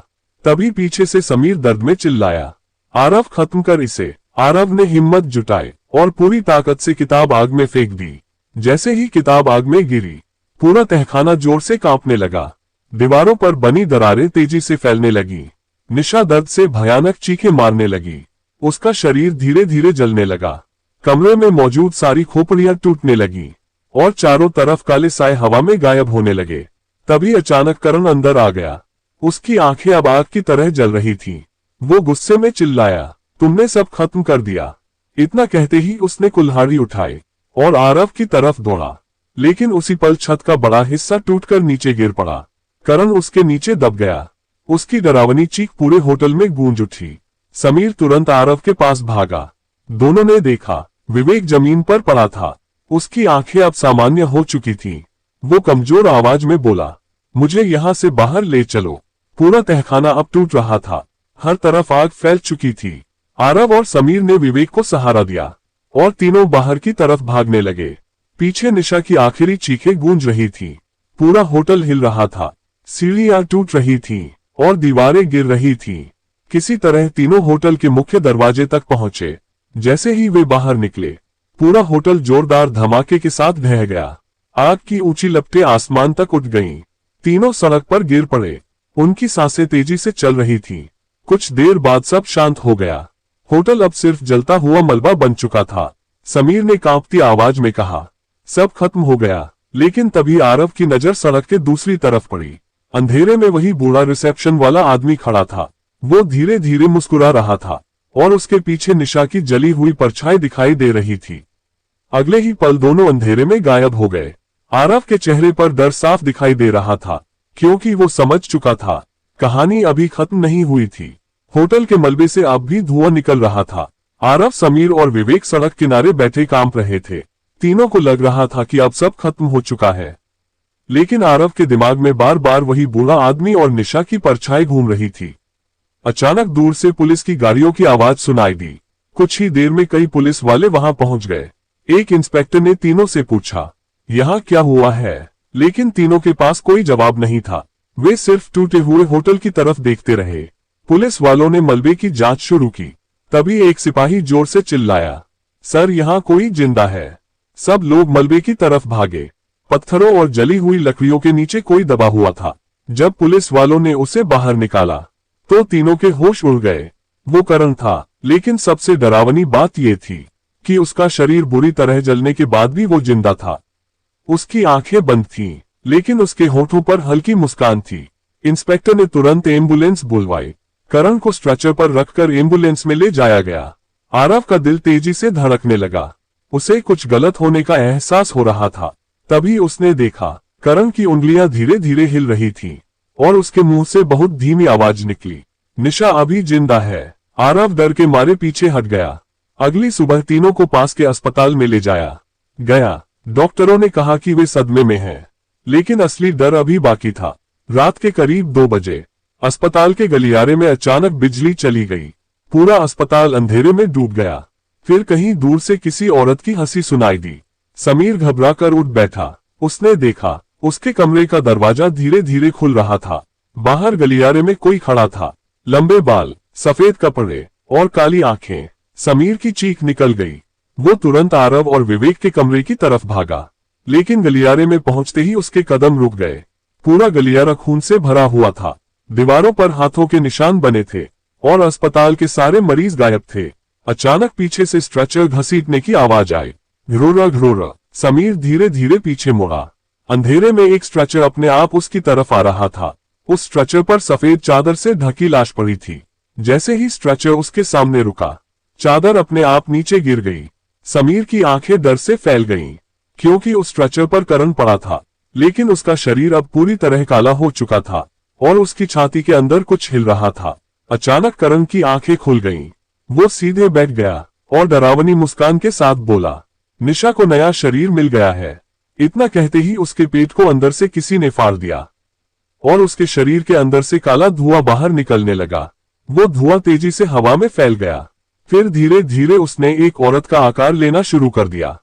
तभी पीछे से समीर दर्द में चिल्लाया, आरव खत्म कर इसे। आरव ने हिम्मत जुटाई और पूरी ताकत से किताब आग में फेंक दी। जैसे ही किताब आग में गिरी, पूरा तहखाना जोर से कांपने लगा। दीवारों पर बनी दरारें तेजी से फैलने लगी। निशा दर्द से भयानक चीखें मारने लगी। उसका शरीर धीरे धीरे जलने लगा। कमरे में मौजूद सारी खोपड़ियां टूटने लगी और चारों तरफ काले साए हवा में गायब होने लगे। तभी अचानक करण अंदर आ गया। उसकी आंखें अब आग की तरह जल रही थीं। वो गुस्से में चिल्लाया, तुमने सब खत्म कर दिया। इतना कहते ही उसने कुल्हाड़ी उठाई और आरव की तरफ दौड़ा, लेकिन उसी पल छत का बड़ा हिस्सा टूटकर नीचे गिर पड़ा। करण उसके नीचे दब गया। उसकी डरावनी चीख पूरे होटल में गूंज उठी। समीर तुरंत आरव के पास भागा। दोनों ने देखा, विवेक जमीन पर पड़ा था। उसकी आंखें अब सामान्य हो चुकी थीं। वो कमजोर आवाज में बोला, मुझे यहां से बाहर ले चलो। पूरा तहखाना अब टूट रहा था। हर तरफ आग फैल चुकी थी। आरव और समीर ने विवेक को सहारा दिया और तीनों बाहर की तरफ भागने लगे। पीछे निशा की आखिरी चीखें गूंज रही थीं। पूरा होटल हिल रहा था। सीढ़ियां टूट रही थीं और दीवारें गिर रही थीं। किसी तरह तीनों होटल के मुख्य दरवाजे तक पहुंचे। जैसे ही वे बाहर निकले, पूरा होटल जोरदार धमाके के साथ ढह गया। आग की ऊंची लपटें आसमान तक उठ गईं। तीनों सड़क पर गिर पड़े। उनकी सांसें तेजी से चल रही थीं। कुछ देर बाद सब शांत हो गया। होटल अब सिर्फ जलता हुआ मलबा बन चुका था। समीर ने कांपती आवाज में कहा, सब खत्म हो गया। लेकिन तभी आरव की नजर सड़क के दूसरी तरफ पड़ी। अंधेरे में वही बूढ़ा रिसेप्शन वाला आदमी खड़ा था। वो धीरे धीरे मुस्कुरा रहा था और उसके पीछे निशा की जली हुई परछाई दिखाई दे रही थी। अगले ही पल दोनों अंधेरे में गायब हो गए। आरव के चेहरे पर डर साफ दिखाई दे रहा था, क्योंकि वो समझ चुका था कहानी अभी खत्म नहीं हुई थी। होटल के मलबे से अब भी धुआं निकल रहा था। आरव, समीर और विवेक सड़क किनारे बैठे कांप रहे थे। तीनों को लग रहा था कि अब सब खत्म हो चुका है, लेकिन आरव के दिमाग में बार बार वही बूढ़ा आदमी और निशा की परछाई घूम रही थी। अचानक दूर से पुलिस की गाड़ियों की आवाज सुनाई दी। कुछ ही देर में कई पुलिस वाले वहां पहुंच गए। एक इंस्पेक्टर ने तीनों से पूछा, यहाँ क्या हुआ है? लेकिन तीनों के पास कोई जवाब नहीं था। वे सिर्फ टूटे हुए होटल की तरफ देखते रहे। पुलिस वालों ने मलबे की जांच शुरू की। तभी एक सिपाही जोर से चिल्लाया, सर, यहाँ कोई जिंदा है। सब लोग मलबे की तरफ भागे। पत्थरों और जली हुई लकड़ियों के नीचे कोई दबा हुआ था। जब पुलिस वालों ने उसे बाहर निकाला तो तीनों के होश उड़ गए। वो करण था, लेकिन सबसे डरावनी बात यह थी कि उसका शरीर बुरी तरह जलने के बाद भी वो जिंदा था। उसकी आंखें बंद थीं, लेकिन उसके होठों पर हल्की मुस्कान थी। इंस्पेक्टर ने तुरंत एम्बुलेंस बुलवाई। करण को स्ट्रेचर पर रखकर एम्बुलेंस में ले जाया गया। आरव का दिल तेजी से धड़कने लगा। उसे कुछ गलत होने का एहसास हो रहा था। तभी उसने देखा, करण की उंगलियां धीरे धीरे हिल रही थीं और उसके मुंह से बहुत धीमी आवाज निकली, निशा अभी जिंदा है। आरव डर के मारे पीछे हट गया। अगली सुबह तीनों को पास के अस्पताल में ले जाया गया। डॉक्टरों ने कहा कि वे सदमे में हैं, लेकिन असली डर अभी बाकी था। रात के करीब 2 बजे अस्पताल के गलियारे में अचानक बिजली चली गई। पूरा अस्पताल अंधेरे में डूब गया। फिर कहीं दूर से किसी औरत की हंसी सुनाई दी। समीर घबराकर उठ बैठा। उसने देखा, उसके कमरे का दरवाजा धीरे धीरे खुल रहा था। बाहर गलियारे में कोई खड़ा था। लंबे बाल, सफेद कपड़े और काली आंखें। समीर की चीख निकल गई। वो तुरंत आरव और विवेक के कमरे की तरफ भागा, लेकिन गलियारे में पहुंचते ही उसके कदम रुक गए। पूरा गलियारा खून से भरा हुआ था। दीवारों पर हाथों के निशान बने थे और अस्पताल के सारे मरीज गायब थे। अचानक पीछे से स्ट्रेचर घसीटने की आवाज आई। घरोरा घरोरा। समीर धीरे धीरे पीछे मुड़ा। अंधेरे में एक स्ट्रेचर अपने आप उसकी तरफ आ रहा था। उस स्ट्रेचर पर सफेद चादर से ढकी लाश पड़ी थी। जैसे ही स्ट्रेचर उसके सामने रुका, चादर अपने आप नीचे गिर गई। समीर की आंखें डर से फैल गईं, क्योंकि उस स्ट्रेचर पर करण पड़ा था, लेकिन उसका शरीर अब पूरी तरह काला हो चुका था और उसकी छाती के अंदर कुछ हिल रहा था। अचानक करण की आंखें खुल गईं। वो सीधे बैठ गया और डरावनी मुस्कान के साथ बोला, निशा को नया शरीर मिल गया है। इतना कहते ही उसके पेट को अंदर से किसी ने फाड़ दिया और उसके शरीर के अंदर से काला धुआं बाहर निकलने लगा। वो धुआं तेजी से हवा में फैल गया। फिर धीरे धीरे उसने एक औरत का आकार लेना शुरू कर दिया।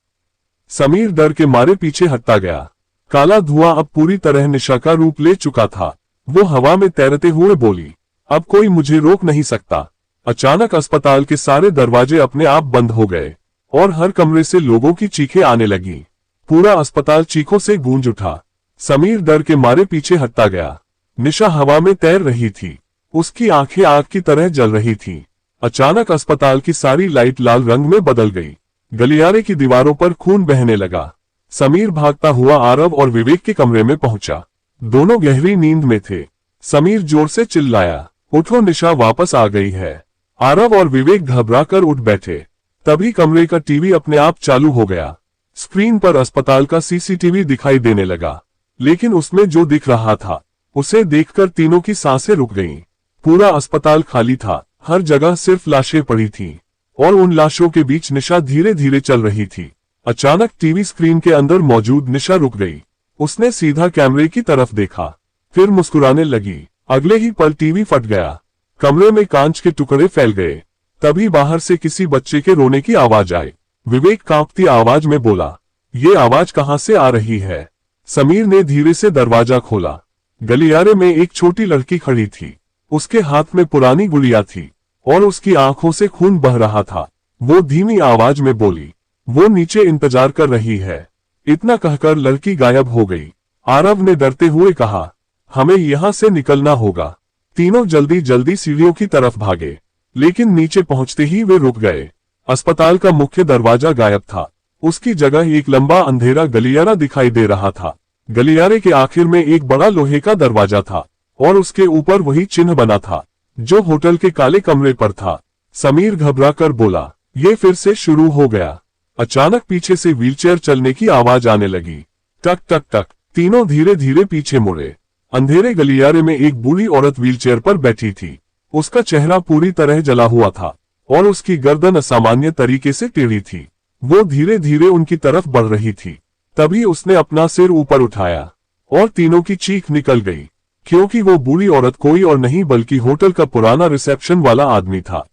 समीर डर के मारे पीछे हटता गया। काला धुआं अब पूरी तरह निशा का रूप ले चुका था। वो हवा में तैरते हुए बोली, अब कोई मुझे रोक नहीं सकता। अचानक अस्पताल के सारे दरवाजे अपने आप बंद हो गए और हर कमरे से लोगों की चीखें आने लगी। पूरा अस्पताल चीखों से गूंज उठा। समीर डर के मारे पीछे हटता गया। निशा हवा में तैर रही थी। उसकी आंखें आग की तरह जल रही थीं। अचानक अस्पताल की सारी लाइट लाल रंग में बदल गई। गलियारे की दीवारों पर खून बहने लगा। समीर भागता हुआ आरव और विवेक के कमरे में पहुंचा। दोनों गहरी नींद में थे। समीर जोर से चिल्लाया, उठो, निशा वापस आ गई है। आरव और विवेक घबराकर उठ बैठे। तभी कमरे का टीवी अपने आप चालू हो गया। स्क्रीन पर अस्पताल का सीसीटीवी दिखाई देने लगा, लेकिन उसमें जो दिख रहा था उसे देखकर तीनों की सांसें रुक गईं। पूरा अस्पताल खाली था, हर जगह सिर्फ लाशें पड़ी थीं, और उन लाशों के बीच निशा धीरे धीरे चल रही थी। अचानक टीवी स्क्रीन के अंदर मौजूद निशा रुक गई। उसने सीधा कैमरे की तरफ देखा, फिर मुस्कुराने लगी। अगले ही पल टीवी फट गया। कमरे में कांच के टुकड़े फैल गए। तभी बाहर से किसी बच्चे के रोने की आवाज आई। विवेक कांपती आवाज में बोला, ये आवाज कहां से आ रही है? समीर ने धीरे से दरवाजा खोला। गलियारे में एक छोटी लड़की खड़ी थी। उसके हाथ में पुरानी गुड़िया थी और उसकी आंखों से खून बह रहा था। वो धीमी आवाज में बोली, वो नीचे इंतजार कर रही है। इतना कहकर लड़की गायब हो गई। आरव ने डरते हुए कहा, हमें यहां से निकलना होगा। तीनों जल्दी जल्दी सीढ़ियों की तरफ भागे, लेकिन नीचे पहुंचते ही वे रुक गए। अस्पताल का मुख्य दरवाजा गायब था। उसकी जगह एक लंबा अंधेरा गलियारा दिखाई दे रहा था। गलियारे के आखिर में एक बड़ा लोहे का दरवाजा था और उसके ऊपर वही चिन्ह बना था जो होटल के काले कमरे पर था। समीर घबराकर बोला, ये फिर से शुरू हो गया। अचानक पीछे से व्हीलचेयर चलने की आवाज आने लगी। टक टक टक। तीनों धीरे धीरे पीछे मुड़े। अंधेरे गलियारे में एक बूढ़ी औरत व्हीलचेयर पर बैठी थी। उसका चेहरा पूरी तरह जला हुआ था और उसकी गर्दन असामान्य तरीके से टेढ़ी थी। वो धीरे धीरे उनकी तरफ बढ़ रही थी। तभी उसने अपना सिर ऊपर उठाया और तीनों की चीख निकल गई, क्योंकि वो बूढ़ी औरत कोई और नहीं बल्कि होटल का पुराना रिसेप्शन वाला आदमी था।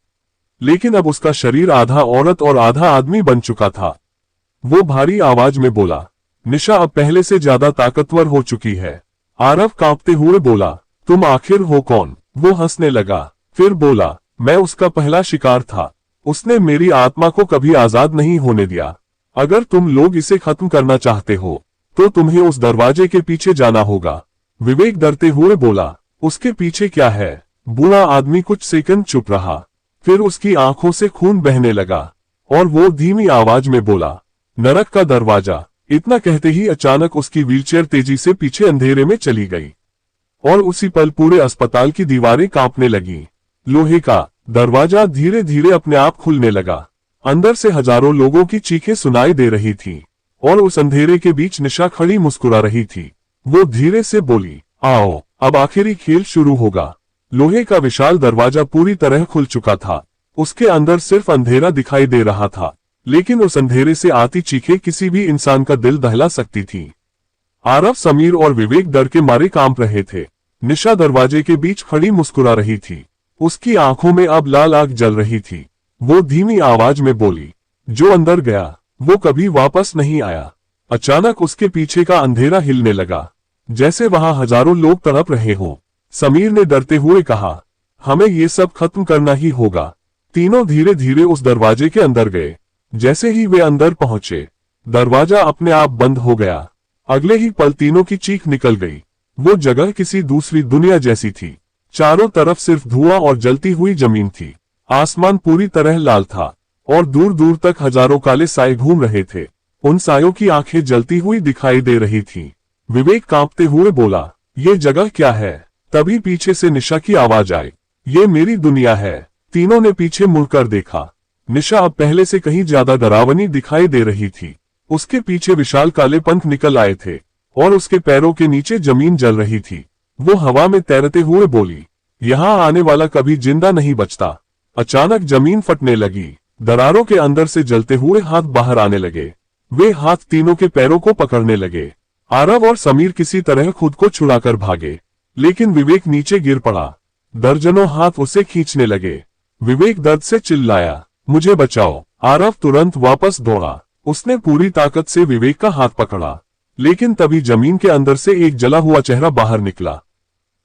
लेकिन अब उसका शरीर आधा औरत और आधा आदमी बन चुका था। वो भारी आवाज में बोला, निशा अब पहले से ज्यादा ताकतवर हो चुकी है। आरव कांपते हुए बोला, तुम आखिर हो कौन? वो हंसने लगा, फिर बोला, मैं उसका पहला शिकार था। उसने मेरी आत्मा को कभी आजाद नहीं होने दिया। अगर तुम लोग इसे खत्म करना चाहते हो तो तुम्हें उस दरवाजे के पीछे जाना होगा। विवेक डरते हुए बोला, उसके पीछे क्या है? बूढ़ा आदमी कुछ सेकंड चुप रहा, फिर उसकी आंखों से खून बहने लगा और वो धीमी आवाज में बोला, नरक का दरवाजा। इतना कहते ही अचानक उसकी व्हीलचेयर तेजी से पीछे अंधेरे में चली गई और उसी पल पूरे अस्पताल की दीवारें कांपने लगी। लोहे का दरवाजा धीरे धीरे अपने आप खुलने लगा। अंदर से हजारों लोगों की चीखें सुनाई दे रही थी और उस अंधेरे के बीच निशा खड़ी मुस्कुरा रही थी। वो धीरे से बोली, आओ, अब आखिरी खेल शुरू होगा। लोहे का विशाल दरवाजा पूरी तरह खुल चुका था। उसके अंदर सिर्फ अंधेरा दिखाई दे रहा था, लेकिन उस अंधेरे से आती चीखें किसी भी इंसान का दिल दहला सकती थी। आरव, समीर और विवेक डर के मारे कांप रहे थे। निशा दरवाजे के बीच खड़ी मुस्कुरा रही थी। उसकी आंखों में अब लाल आग जल रही थी। वो धीमी आवाज में बोली, जो अंदर गया वो कभी वापस नहीं आया। अचानक उसके पीछे का अंधेरा हिलने लगा, जैसे वहां हजारों लोग तड़प रहे हों। समीर ने डरते हुए कहा, हमें ये सब खत्म करना ही होगा। तीनों धीरे धीरे उस दरवाजे के अंदर गए। जैसे ही वे अंदर पहुंचे, दरवाजा अपने आप बंद हो गया। अगले ही पल तीनों की चीख निकल गई। वो जगह किसी दूसरी दुनिया जैसी थी। चारों तरफ सिर्फ धुआं और जलती हुई जमीन थी। आसमान पूरी तरह लाल था और दूर दूर तक हजारों काले साए घूम रहे थे। उन सायों की आंखें जलती हुई दिखाई दे रही थीं। विवेक कांपते हुए बोला, ये जगह क्या है? तभी पीछे से निशा की आवाज आई, ये मेरी दुनिया है। तीनों ने पीछे मुड़कर देखा। निशा अब पहले से कहीं ज्यादा डरावनी दिखाई दे रही थी। उसके पीछे विशाल काले पंख निकल आए थे और उसके पैरों के नीचे जमीन जल रही थी। वो हवा में तैरते हुए बोली, यहाँ आने वाला कभी जिंदा नहीं बचता। अचानक जमीन फटने लगी। दरारों के अंदर से जलते हुए हाथ बाहर आने लगे। वे हाथ तीनों के पैरों को पकड़ने लगे। आरव और समीर किसी तरह खुद को छुड़ाकर भागे, लेकिन विवेक नीचे गिर पड़ा। दर्जनों हाथ उसे खींचने लगे। विवेक दर्द से चिल्लाया, मुझे बचाओ। आरव तुरंत वापस दौड़ा। उसने पूरी ताकत से विवेक का हाथ पकड़ा, लेकिन तभी जमीन के अंदर से एक जला हुआ चेहरा बाहर निकला।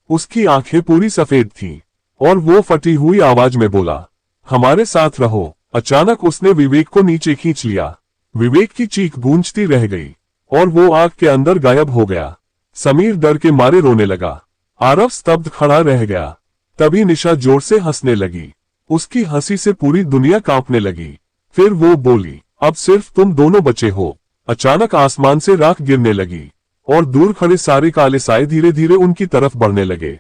उसकी आंखें पूरी सफेद थीं और वो फटी हुई आवाज में बोला, हमारे साथ रहो। अचानक उसने विवेक को नीचे खींच लिया। विवेक की चीख गूंजती रह गई और वो आग के अंदर गायब हो गया। समीर डर के मारे रोने लगा। आरव स्तब्ध खड़ा रह गया। तभी निशा जोर से हंसने लगी। उसकी हंसी से पूरी दुनिया कांपने लगी। फिर वो बोली, अब सिर्फ तुम दोनों बचे हो। अचानक आसमान से राख गिरने लगी और दूर खड़े सारे काले साए धीरे धीरे उनकी तरफ बढ़ने लगे।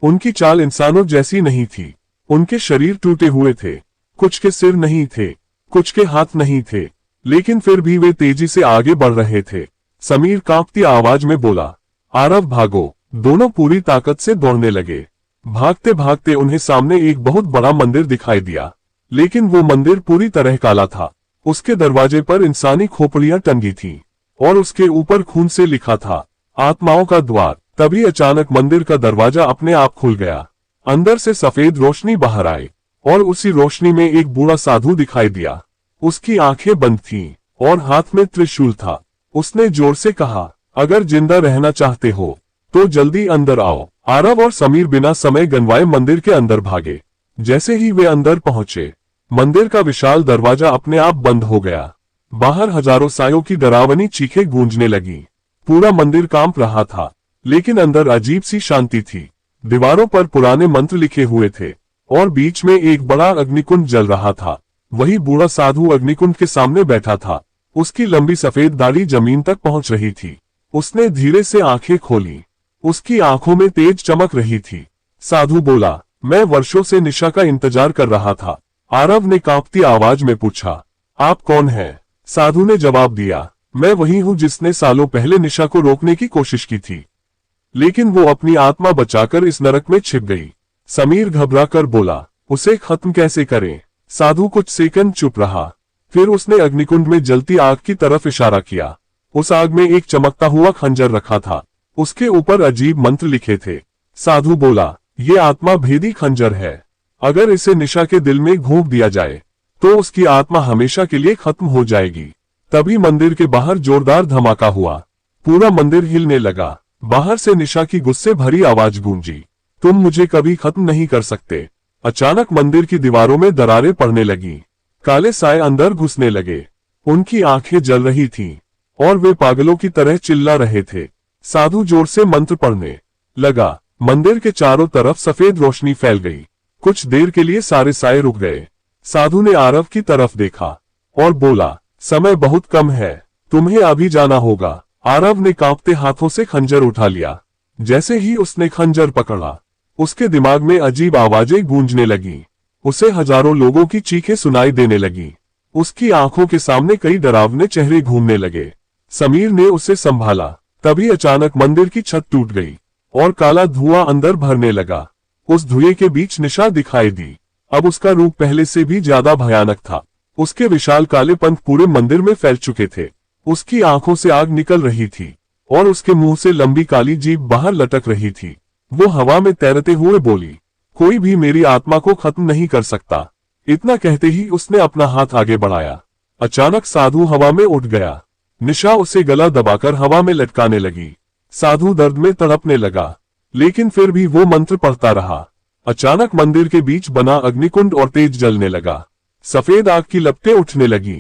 उनकी चाल इंसानों जैसी नहीं थी। उनके शरीर टूटे हुए थे, कुछ के सिर नहीं थे, कुछ के हाथ नहीं थे, लेकिन फिर भी वे तेजी से आगे बढ़ रहे थे। समीर कांपती आवाज में बोला, आरव भागो। दोनों पूरी ताकत से दौड़ने लगे। भागते भागते उन्हें सामने एक बहुत बड़ा मंदिर दिखाई दिया, लेकिन वो मंदिर पूरी तरह काला था। उसके दरवाजे पर इंसानी खोपड़ियां टंगी थीं और उसके ऊपर खून से लिखा था, आत्माओं का द्वार। तभी अचानक मंदिर का दरवाजा अपने आप खुल गया। अंदर से सफेद रोशनी बाहर आई और उसी रोशनी में एक बूढ़ा साधु दिखाई दिया। उसकी आंखें बंद थीं और हाथ में त्रिशूल था। उसने जोर से कहा, अगर जिंदा रहना चाहते हो तो जल्दी अंदर आओ। आरव और समीर बिना समय गंवाए मंदिर के अंदर भागे। जैसे ही वे अंदर पहुंचे, मंदिर का विशाल दरवाजा अपने आप बंद हो गया। बाहर हजारों सायों की डरावनी चीखें गूंजने लगी। पूरा मंदिर कांप रहा था, लेकिन अंदर अजीब सी शांति थी। दीवारों पर पुराने मंत्र लिखे हुए थे और बीच में एक बड़ा अग्निकुंड जल रहा था। वही बूढ़ा साधु अग्निकुंड के सामने बैठा था। उसकी लंबी सफेद दाढ़ी जमीन तक पहुंच रही थी। उसने धीरे से आंखें खोली। उसकी आंखों में तेज चमक रही थी। साधु बोला, मैं वर्षों से निशा का इंतजार कर रहा था। आरव ने कांपती आवाज में पूछा, आप कौन हैं? साधु ने जवाब दिया, मैं वही हूं जिसने सालों पहले निशा को रोकने की कोशिश की थी, लेकिन वो अपनी आत्मा बचाकर इस नरक में छिप गई। समीर घबराकर बोला, उसे खत्म कैसे करें? साधु कुछ सेकंड चुप रहा, फिर उसने अग्निकुंड में जलती आग की तरफ इशारा किया। उस आग में एक चमकता हुआ खंजर रखा था। उसके ऊपर अजीब मंत्र लिखे थे। साधु बोला, ये आत्मा भेदी खंजर है। अगर इसे निशा के दिल में घोंप दिया जाए तो उसकी आत्मा हमेशा के लिए खत्म हो जाएगी। तभी मंदिर के बाहर जोरदार धमाका हुआ। पूरा मंदिर हिलने लगा। बाहर से निशा की गुस्से भरी आवाज गूंजी, तुम मुझे कभी खत्म नहीं कर सकते। अचानक मंदिर की दीवारों में दरारें पड़ने लगी। काले साए अंदर घुसने लगे। उनकी आंखें जल रही थीं और वे पागलों की तरह चिल्ला रहे थे। साधु जोर से मंत्र पढ़ने लगा। मंदिर के चारों तरफ सफेद रोशनी फैल गई। कुछ देर के लिए सारे साए रुक गए। साधु ने आरव की तरफ देखा और बोला, समय बहुत कम है, तुम्हें अभी जाना होगा। आरव ने कांपते हाथों से खंजर उठा लिया। जैसे ही उसने खंजर पकड़ा, उसके दिमाग में अजीब आवाजें गूंजने लगी। उसे हजारों लोगों की चीखें सुनाई देने लगी। उसकी आंखों के सामने कई डरावने चेहरे घूमने लगे। समीर ने उसे संभाला। तभी अचानक मंदिर की छत टूट गई और काला धुआं अंदर भरने लगा। उस धुएं के बीच निशा दिखाई दी। अब उसका रूप पहले से भी ज्यादा भयानक था। उसके विशाल काले पंख पूरे मंदिर में फैल चुके थे। उसकी आंखों से आग निकल रही थी और उसके मुंह से लंबी काली जीभ बाहर लटक रही थी। वो हवा में तैरते हुए बोली, कोई भी मेरी आत्मा को खत्म नहीं कर सकता। इतना कहते ही उसने अपना हाथ आगे बढ़ाया। अचानक साधु हवा में उठ गया। निशा उसे गला दबाकर हवा में लटकाने लगी। साधु दर्द में तड़पने लगा, लेकिन फिर भी वो मंत्र पढ़ता रहा। अचानक मंदिर के बीच बना अग्निकुंड और तेज जलने लगा। सफेद आग की लपटें उठने लगी।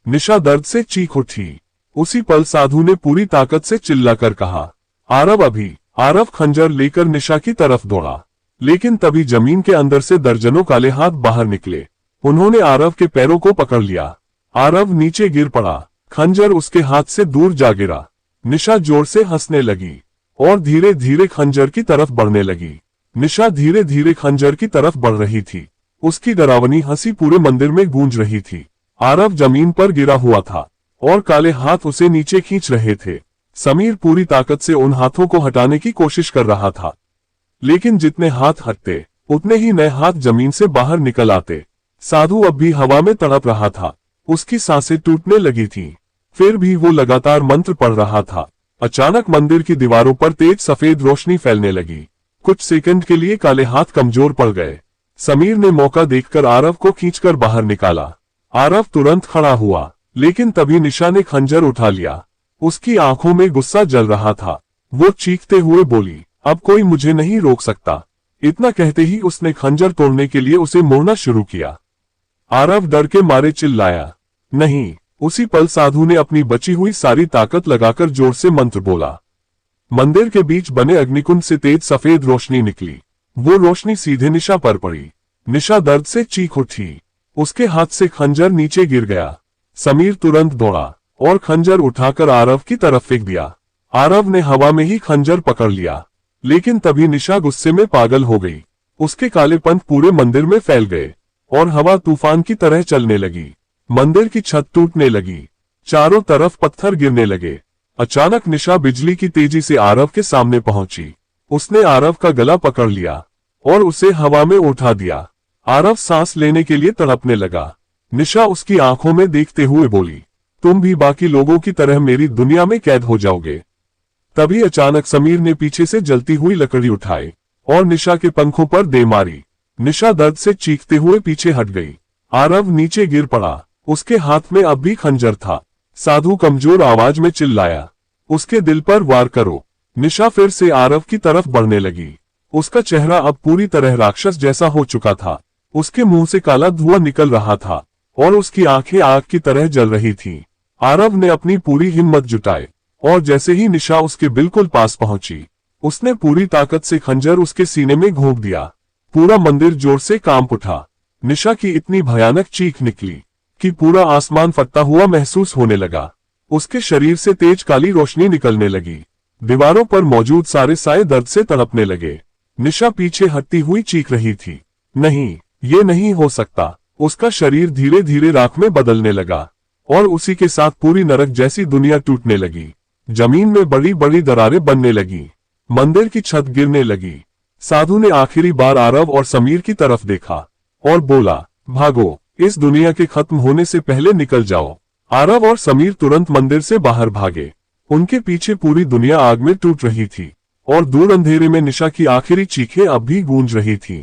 निशा दर्द से चीख उठी। उसी पल साधु ने पूरी ताकत से चिल्लाकर कहा, आरव अभी। आरव खंजर लेकर निशा की तरफ दौड़ा, लेकिन तभी जमीन के अंदर से दर्जनों काले हाथ बाहर निकले। उन्होंने आरव के पैरों को पकड़ लिया। आरव नीचे गिर पड़ा। खंजर उसके हाथ से दूर जा गिरा। निशा जोर से हंसने लगी और धीरे धीरे खंजर की तरफ बढ़ने लगी। निशा धीरे धीरे खंजर की तरफ बढ़ रही थी। उसकी डरावनी हंसी पूरे मंदिर में गूंज रही थी। आरव जमीन पर गिरा हुआ था और काले हाथ उसे नीचे खींच रहे थे। समीर पूरी ताकत से उन हाथों को हटाने की कोशिश कर रहा था, लेकिन जितने हाथ हटते उतने ही नए हाथ जमीन से बाहर निकल आते। साधु अब भी हवा में तड़प रहा था। उसकी सांसें टूटने लगी थीं, फिर भी वो लगातार मंत्र पढ़ रहा था। अचानक मंदिर की दीवारों पर तेज सफेद रोशनी फैलने लगी। कुछ सेकंड के लिए काले हाथ कमजोर पड़ गए। समीर ने मौका देखकर आरव को खींचकर बाहर निकाला। आरव तुरंत खड़ा हुआ, लेकिन तभी निशा ने खंजर उठा लिया। उसकी आंखों में गुस्सा जल रहा था। वो चीखते हुए बोली, अब कोई मुझे नहीं रोक सकता। इतना कहते ही उसने खंजर तोड़ने के लिए उसे मोड़ना शुरू किया। आरव डर के मारे चिल्लाया, नहीं। उसी पल साधु ने अपनी बची हुई सारी ताकत लगाकर जोर से मंत्र बोला। मंदिर के बीच बने अग्निकुंड से तेज सफेद रोशनी निकली। वो रोशनी सीधे निशा पर पड़ी। निशा दर्द से चीख उठी। उसके हाथ से खंजर नीचे गिर गया। समीर तुरंत दौड़ा और खंजर उठाकर आरव की तरफ फेंक दिया। आरव ने हवा में ही खंजर पकड़ लिया, लेकिन तभी निशा गुस्से में पागल हो गई। उसके काले पंख पूरे मंदिर में फैल गए और हवा तूफान की तरह चलने लगी। मंदिर की छत टूटने लगी, चारों तरफ पत्थर गिरने लगे। अचानक निशा बिजली की तेजी से आरव के सामने पहुंची। उसने आरव का गला पकड़ लिया और उसे हवा में उठा दिया। आरव सांस लेने के लिए तड़पने लगा। निशा उसकी आंखों में देखते हुए बोली, तुम भी बाकी लोगों की तरह मेरी दुनिया में कैद हो जाओगे। तभी अचानक समीर ने पीछे से जलती हुई लकड़ी उठाई और निशा के पंखों पर दे मारी। निशा दर्द से चीखते हुए पीछे हट गई। आरव नीचे गिर पड़ा। उसके हाथ में अब भी खंजर था। साधु कमजोर आवाज में चिल्लाया, उसके दिल पर वार करो। निशा फिर से आरव की तरफ बढ़ने लगी। उसका चेहरा अब पूरी तरह राक्षस जैसा हो चुका था। उसके मुंह से काला धुआं निकल रहा था और उसकी आंखें आग की तरह जल रही थीं। आरव ने अपनी पूरी हिम्मत जुटाई और जैसे ही निशा उसके बिल्कुल पास पहुंची, उसने पूरी ताकत से खंजर उसके सीने में घोंप दिया। पूरा मंदिर जोर से कांप उठा। निशा की इतनी भयानक चीख निकली कि पूरा आसमान फटता हुआ महसूस होने लगा। उसके शरीर से तेज काली रोशनी निकलने लगी। दीवारों पर मौजूद सारे साए दर्द से तड़पने लगे। निशा पीछे हटती हुई चीख रही थी, नहीं, ये नहीं हो सकता। उसका शरीर धीरे धीरे राख में बदलने लगा और उसी के साथ पूरी नरक जैसी दुनिया टूटने लगी। जमीन में बड़ी बड़ी दरारें बनने लगी। मंदिर की छत गिरने लगी। साधु ने आखिरी बार आरव और समीर की तरफ देखा और बोला, भागो, इस दुनिया के खत्म होने से पहले निकल जाओ। आरव और समीर तुरंत मंदिर से बाहर भागे। उनके पीछे पूरी दुनिया आग में टूट रही थी और दूर अंधेरे में निशा की आखिरी चीखें अब भी गूंज रही थीं।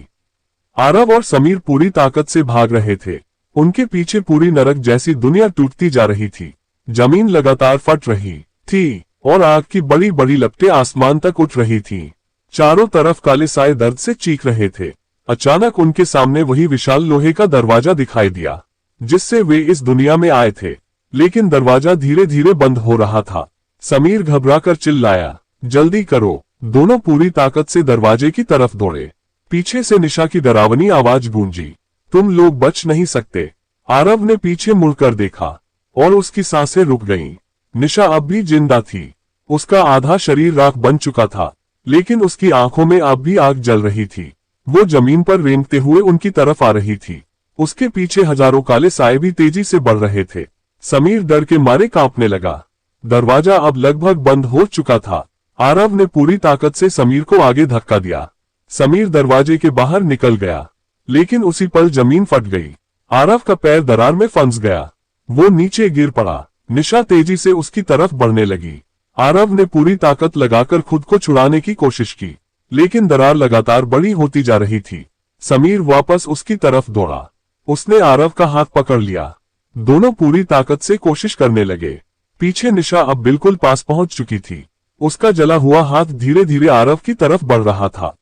आरव और समीर पूरी ताकत से भाग रहे थे। उनके पीछे पूरी नरक जैसी दुनिया टूटती जा रही थी। जमीन लगातार फट रही थी और आग की बड़ी बड़ी लपटें आसमान तक उठ रही थीं। चारों तरफ काले साए दर्द से चीख रहे थे। अचानक उनके सामने वही विशाल लोहे का दरवाजा दिखाई दिया जिससे वे इस दुनिया में आए थे, लेकिन दरवाजा धीरे धीरे बंद हो रहा था। समीर घबराकर चिल्लाया, जल्दी करो। दोनों पूरी ताकत से दरवाजे की तरफ दौड़े। पीछे से निशा की डरावनी आवाज गूंजी, तुम लोग बच नहीं सकते। आरव ने पीछे मुड़कर देखा और उसकी सांसें रुक गईं। निशा अब भी जिंदा थी। उसका आधा शरीर राख बन चुका था, लेकिन उसकी आंखों में अब भी आग जल रही थी। वो जमीन पर रेंगते हुए उनकी तरफ आ रही थी। उसके पीछे हजारों काले साए भी तेजी से बढ़ रहे थे। समीर डर के मारे कांपने लगा। दरवाजा अब लगभग बंद हो चुका था। आरव ने पूरी ताकत से समीर को आगे धक्का दिया। समीर दरवाजे के बाहर निकल गया, लेकिन उसी पल जमीन फट गई। आरव का पैर दरार में फंस गया। वो नीचे गिर पड़ा। निशा तेजी से उसकी तरफ बढ़ने लगी। आरव ने पूरी ताकत लगाकर खुद को छुड़ाने की कोशिश की, लेकिन दरार लगातार बड़ी होती जा रही थी। समीर वापस उसकी तरफ दौड़ा। उसने आरव का हाथ पकड़ लिया। दोनों पूरी ताकत से कोशिश करने लगे। पीछे निशा अब बिल्कुल पास पहुंच चुकी थी। उसका जला हुआ हाथ धीरे धीरे आरव की तरफ बढ़ रहा था।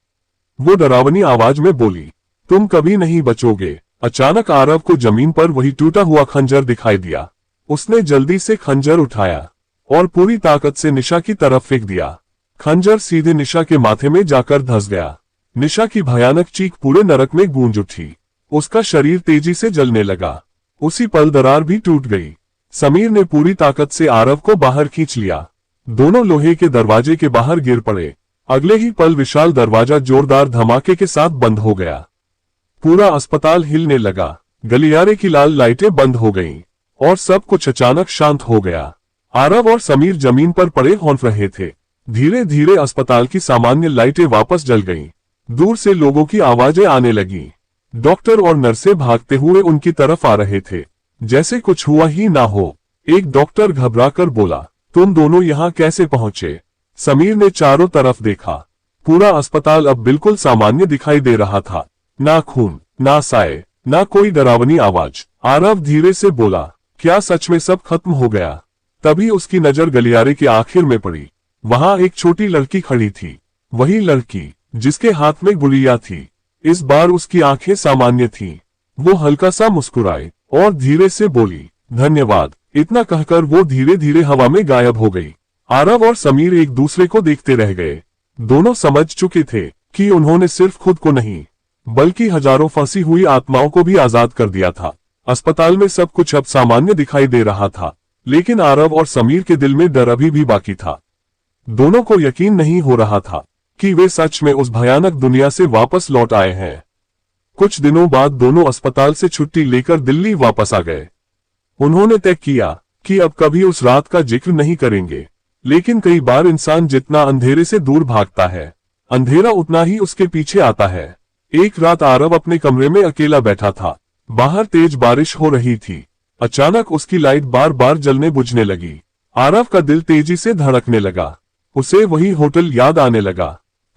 वो डरावनी आवाज में बोली, तुम कभी नहीं बचोगे। अचानक आरव को जमीन पर वही टूटा हुआ खंजर दिखाई दिया। उसने जल्दी से खंजर उठाया और पूरी ताकत से निशा की तरफ फेंक दिया। खंजर सीधे निशा के माथे में जाकर धंस गया। निशा की भयानक चीख पूरे नरक में गूंज उठी। उसका शरीर तेजी से जलने लगा। उसी पल दरार भी टूट गई। समीर ने पूरी ताकत से आरव को बाहर खींच लिया। दोनों लोहे के दरवाजे के बाहर गिर पड़े। अगले ही पल विशाल दरवाजा जोरदार धमाके के साथ बंद हो गया। पूरा अस्पताल हिलने लगा। गलियारे की लाल लाइटें बंद हो गईं और सब कुछ अचानक शांत हो गया। आरव और समीर जमीन पर पड़े हौंफ रहे थे। धीरे धीरे अस्पताल की सामान्य लाइटें वापस जल गईं। दूर से लोगों की आवाजें आने लगीं। डॉक्टर और नर्सें भागते हुए उनकी तरफ आ रहे थे, जैसे कुछ हुआ ही ना हो। एक डॉक्टर घबराकर बोला, तुम दोनों यहाँ कैसे पहुंचे? समीर ने चारों तरफ देखा। पूरा अस्पताल अब बिल्कुल सामान्य दिखाई दे रहा था। ना खून, ना साए, ना कोई डरावनी आवाज। आरव धीरे से बोला, क्या सच में सब खत्म हो गया? तभी उसकी नजर गलियारे के आखिर में पड़ी। वहां एक छोटी लड़की खड़ी थी। वही लड़की जिसके हाथ में गुड़िया थी। इस बार उसकी आंखें सामान्य थीं। वो हल्का सा मुस्कुराई और धीरे से बोली, धन्यवाद। इतना कहकर वो धीरे धीरे हवा में गायब हो गई। आरव और समीर एक दूसरे को देखते रह गए। दोनों समझ चुके थे कि उन्होंने सिर्फ खुद को नहीं, बल्कि हजारों फंसी हुई आत्माओं को भी आजाद कर दिया था। अस्पताल में सब कुछ अब सामान्य दिखाई दे रहा था, लेकिन आरव और समीर के दिल में डर अभी भी बाकी था। दोनों को यकीन नहीं हो रहा था कि वे सच में उस भयानक दुनिया से वापस लौट आए हैं। कुछ दिनों बाद दोनों अस्पताल से छुट्टी लेकर दिल्ली वापस आ गए। उन्होंने तय किया कि अब कभी उस रात का जिक्र नहीं करेंगे, लेकिन कई बार इंसान जितना अंधेरे से दूर भागता है, अंधेरा उतना ही उसके पीछे आता है। एक रात आरव अपने कमरे में अकेला बैठा था। बाहर तेज बारिश हो रही थी। अचानक उसकी लाइट बार बार जलने बुझने लगी। आरव का दिल तेजी से धड़कने लगा। उसे वही होटल याद आने लगा।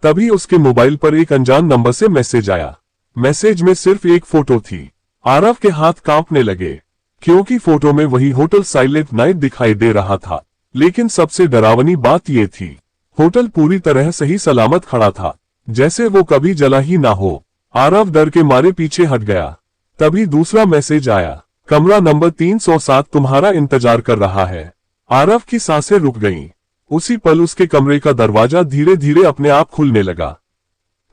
तभी उसके मोबाइल पर एक अनजान नंबर से मैसेज आया। मैसेज में सिर्फ एक फोटो थी। आरव के हाथ कांपने लगे, क्योंकि फोटो में वही होटल साइलेंट नाइट दिखाई दे रहा था। लेकिन सबसे डरावनी बात यह थी, होटल पूरी तरह सही सलामत खड़ा था, जैसे वो कभी जला ही ना हो। आरव डर के मारे पीछे हट गया। तभी दूसरा मैसेज आया, कमरा नंबर 307 तुम्हारा इंतजार कर रहा है। आरव की सांसें रुक गईं। उसी पल उसके कमरे का दरवाजा धीरे धीरे अपने आप खुलने लगा।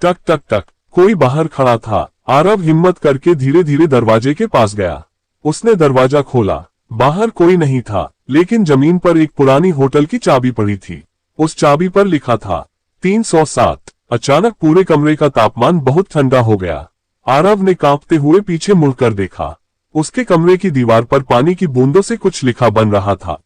टक टक टक, कोई बाहर खड़ा था। आरव हिम्मत करके धीरे धीरे दरवाजे के पास गया। उसने दरवाजा खोला। बाहर कोई नहीं था, लेकिन जमीन पर एक पुरानी होटल की चाबी पड़ी थी। उस चाबी पर लिखा था 307। अचानक पूरे कमरे का तापमान बहुत ठंडा हो गया। आरव ने कांपते हुए पीछे मुड़कर देखा। उसके कमरे की दीवार पर पानी की बूंदों से कुछ लिखा बन रहा था।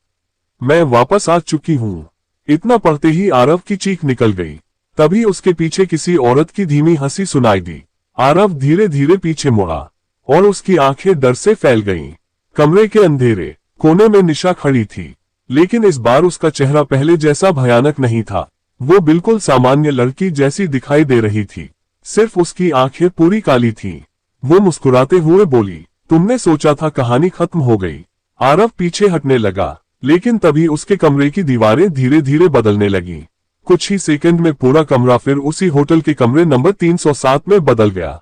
मैं वापस आ चुकी हूँ। इतना पढ़ते ही आरव की चीख निकल गई। तभी उसके पीछे किसी औरत की धीमी हंसी सुनाई दी। आरव धीरे धीरे पीछे मुड़ा और उसकी आंखें डर से फैल गईं। कमरे के अंधेरे कोने में निशा खड़ी थी, लेकिन इस बार उसका चेहरा पहले जैसा भयानक नहीं था। वो बिल्कुल सामान्य लड़की जैसी दिखाई दे रही थी, सिर्फ उसकी आंखें पूरी काली थीं। वो मुस्कुराते हुए बोली, तुमने सोचा था कहानी खत्म हो गई। आरव पीछे हटने लगा, लेकिन तभी उसके कमरे की दीवारें धीरे धीरे बदलने लगीं। कुछ ही सेकंड में पूरा कमरा फिर उसी होटल के कमरे नंबर 307 में बदल गया।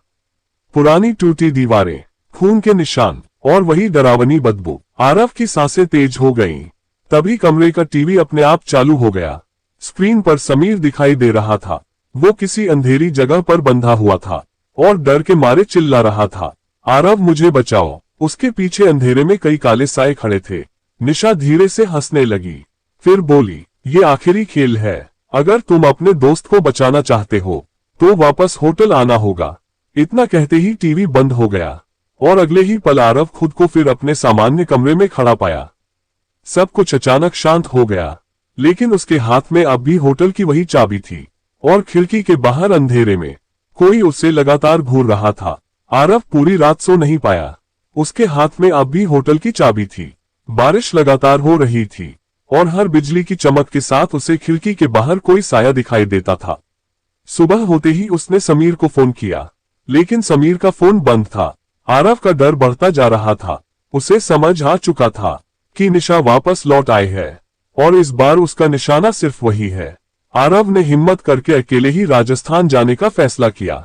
पुरानी टूटी दीवारें, खून के निशान और वही डरावनी बदबू। आरव की सांसें तेज हो गईं। तभी कमरे का टीवी अपने आप चालू हो गया। स्क्रीन पर समीर दिखाई दे रहा था। वो किसी अंधेरी जगह पर बंधा हुआ था और डर के मारे चिल्ला रहा था, आरव मुझे बचाओ। उसके पीछे अंधेरे में कई काले साए खड़े थे। निशा धीरे से हंसने लगी, फिर बोली, ये आखिरी खेल है। अगर तुम अपने दोस्त को बचाना चाहते हो तो वापस होटल आना होगा। इतना कहते ही टीवी बंद हो गया और अगले ही पल आरव खुद को फिर अपने सामान्य कमरे में खड़ा पाया। सब कुछ अचानक शांत हो गया, लेकिन उसके हाथ में अब भी होटल की वही चाबी थी और खिड़की के बाहर अंधेरे में कोई उससे लगातार घूर रहा था। आरव पूरी रात सो नहीं पाया। उसके हाथ में अब भी होटल की चाबी थी। बारिश लगातार हो रही थी और हर बिजली की चमक के साथ उसे खिड़की के बाहर कोई साया दिखाई देता था। सुबह होते ही उसने समीर को फोन किया, लेकिन समीर का फोन बंद था। आरव का डर बढ़ता जा रहा था। उसे समझ आ चुका था कि निशा वापस लौट आई है और इस बार उसका निशाना सिर्फ वही है। आरव ने हिम्मत करके अकेले ही राजस्थान जाने का फैसला किया।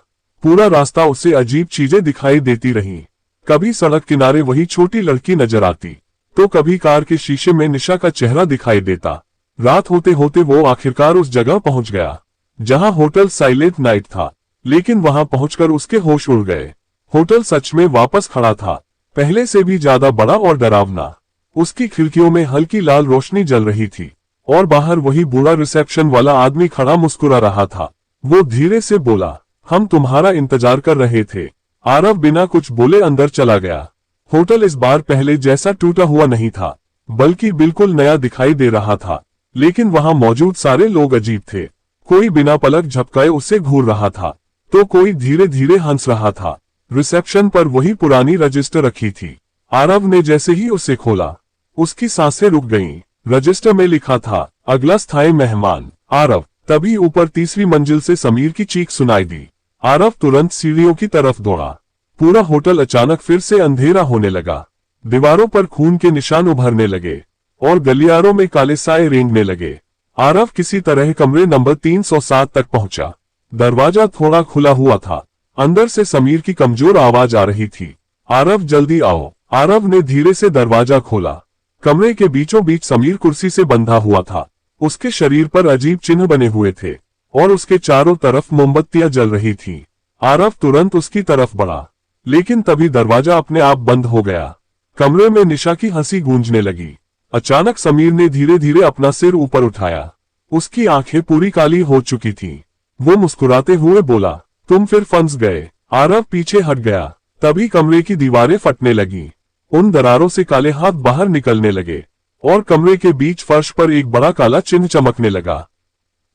पूरा रास्ता उसे अजीब चीजें दिखाई देती रहीं। कभी सड़क किनारे वही छोटी लड़की नजर आती, तो कभी कार के शीशे में निशा का चेहरा दिखाई देता। रात होते होते वो आखिरकार उस जगह पहुंच गया जहां होटल साइलेंट नाइट था, लेकिन वहां पहुंचकर उसके होश उड़ गए। होटल सच में वापस खड़ा था, पहले से भी ज्यादा बड़ा और डरावना। उसकी खिड़कियों में हल्की लाल रोशनी जल रही थी और बाहर वही बूढ़ा रिसेप्शन वाला आदमी खड़ा मुस्कुरा रहा था। वो धीरे से बोला, हम तुम्हारा इंतजार कर रहे थे। आरव बिना कुछ बोले अंदर चला गया। होटल इस बार पहले जैसा टूटा हुआ नहीं था, बल्कि बिल्कुल नया दिखाई दे रहा था। लेकिन वहां मौजूद सारे लोग अजीब थे। कोई बिना पलक झपकाए उसे घूर रहा था, तो कोई धीरे धीरे हंस रहा था। रिसेप्शन पर वही पुरानी रजिस्टर रखी थी। आरव ने जैसे ही उसे खोला, उसकी सांसें रुक गईं। रजिस्टर में लिखा था, अगला स्थायी मेहमान आरव। तभी ऊपर तीसरी मंजिल से समीर की चीख सुनाई दी। आरव तुरंत सीढ़ियों की तरफ दौड़ा। पूरा होटल अचानक फिर से अंधेरा होने लगा। दीवारों पर खून के निशान उभरने लगे और गलियारों में काले साए रेंगने लगे। आरव किसी तरह कमरे नंबर 307 तक पहुंचा। दरवाजा थोड़ा खुला हुआ था। अंदर से समीर की कमजोर आवाज आ रही थी, आरव जल्दी आओ। आरव ने धीरे से दरवाजा खोला। कमरे के बीचों बीच समीर कुर्सी से बंधा हुआ था। उसके शरीर पर अजीब चिन्ह बने हुए थे और उसके चारों तरफ मोमबत्तियां जल रही थीं। आरव तुरंत उसकी तरफ बढ़ा, लेकिन तभी दरवाजा अपने आप बंद हो गया। कमरे में निशा की हंसी गूंजने लगी। अचानक समीर ने धीरे धीरे अपना सिर ऊपर उठाया। उसकी आंखें पूरी काली हो चुकी थीं। वो मुस्कुराते हुए बोला, तुम फिर फंस गए। आरव पीछे हट गया। तभी कमरे की दीवारें फटने लगी। उन दरारों से काले हाथ बाहर निकलने लगे और कमरे के बीच फर्श पर एक बड़ा काला चिन्ह चमकने लगा।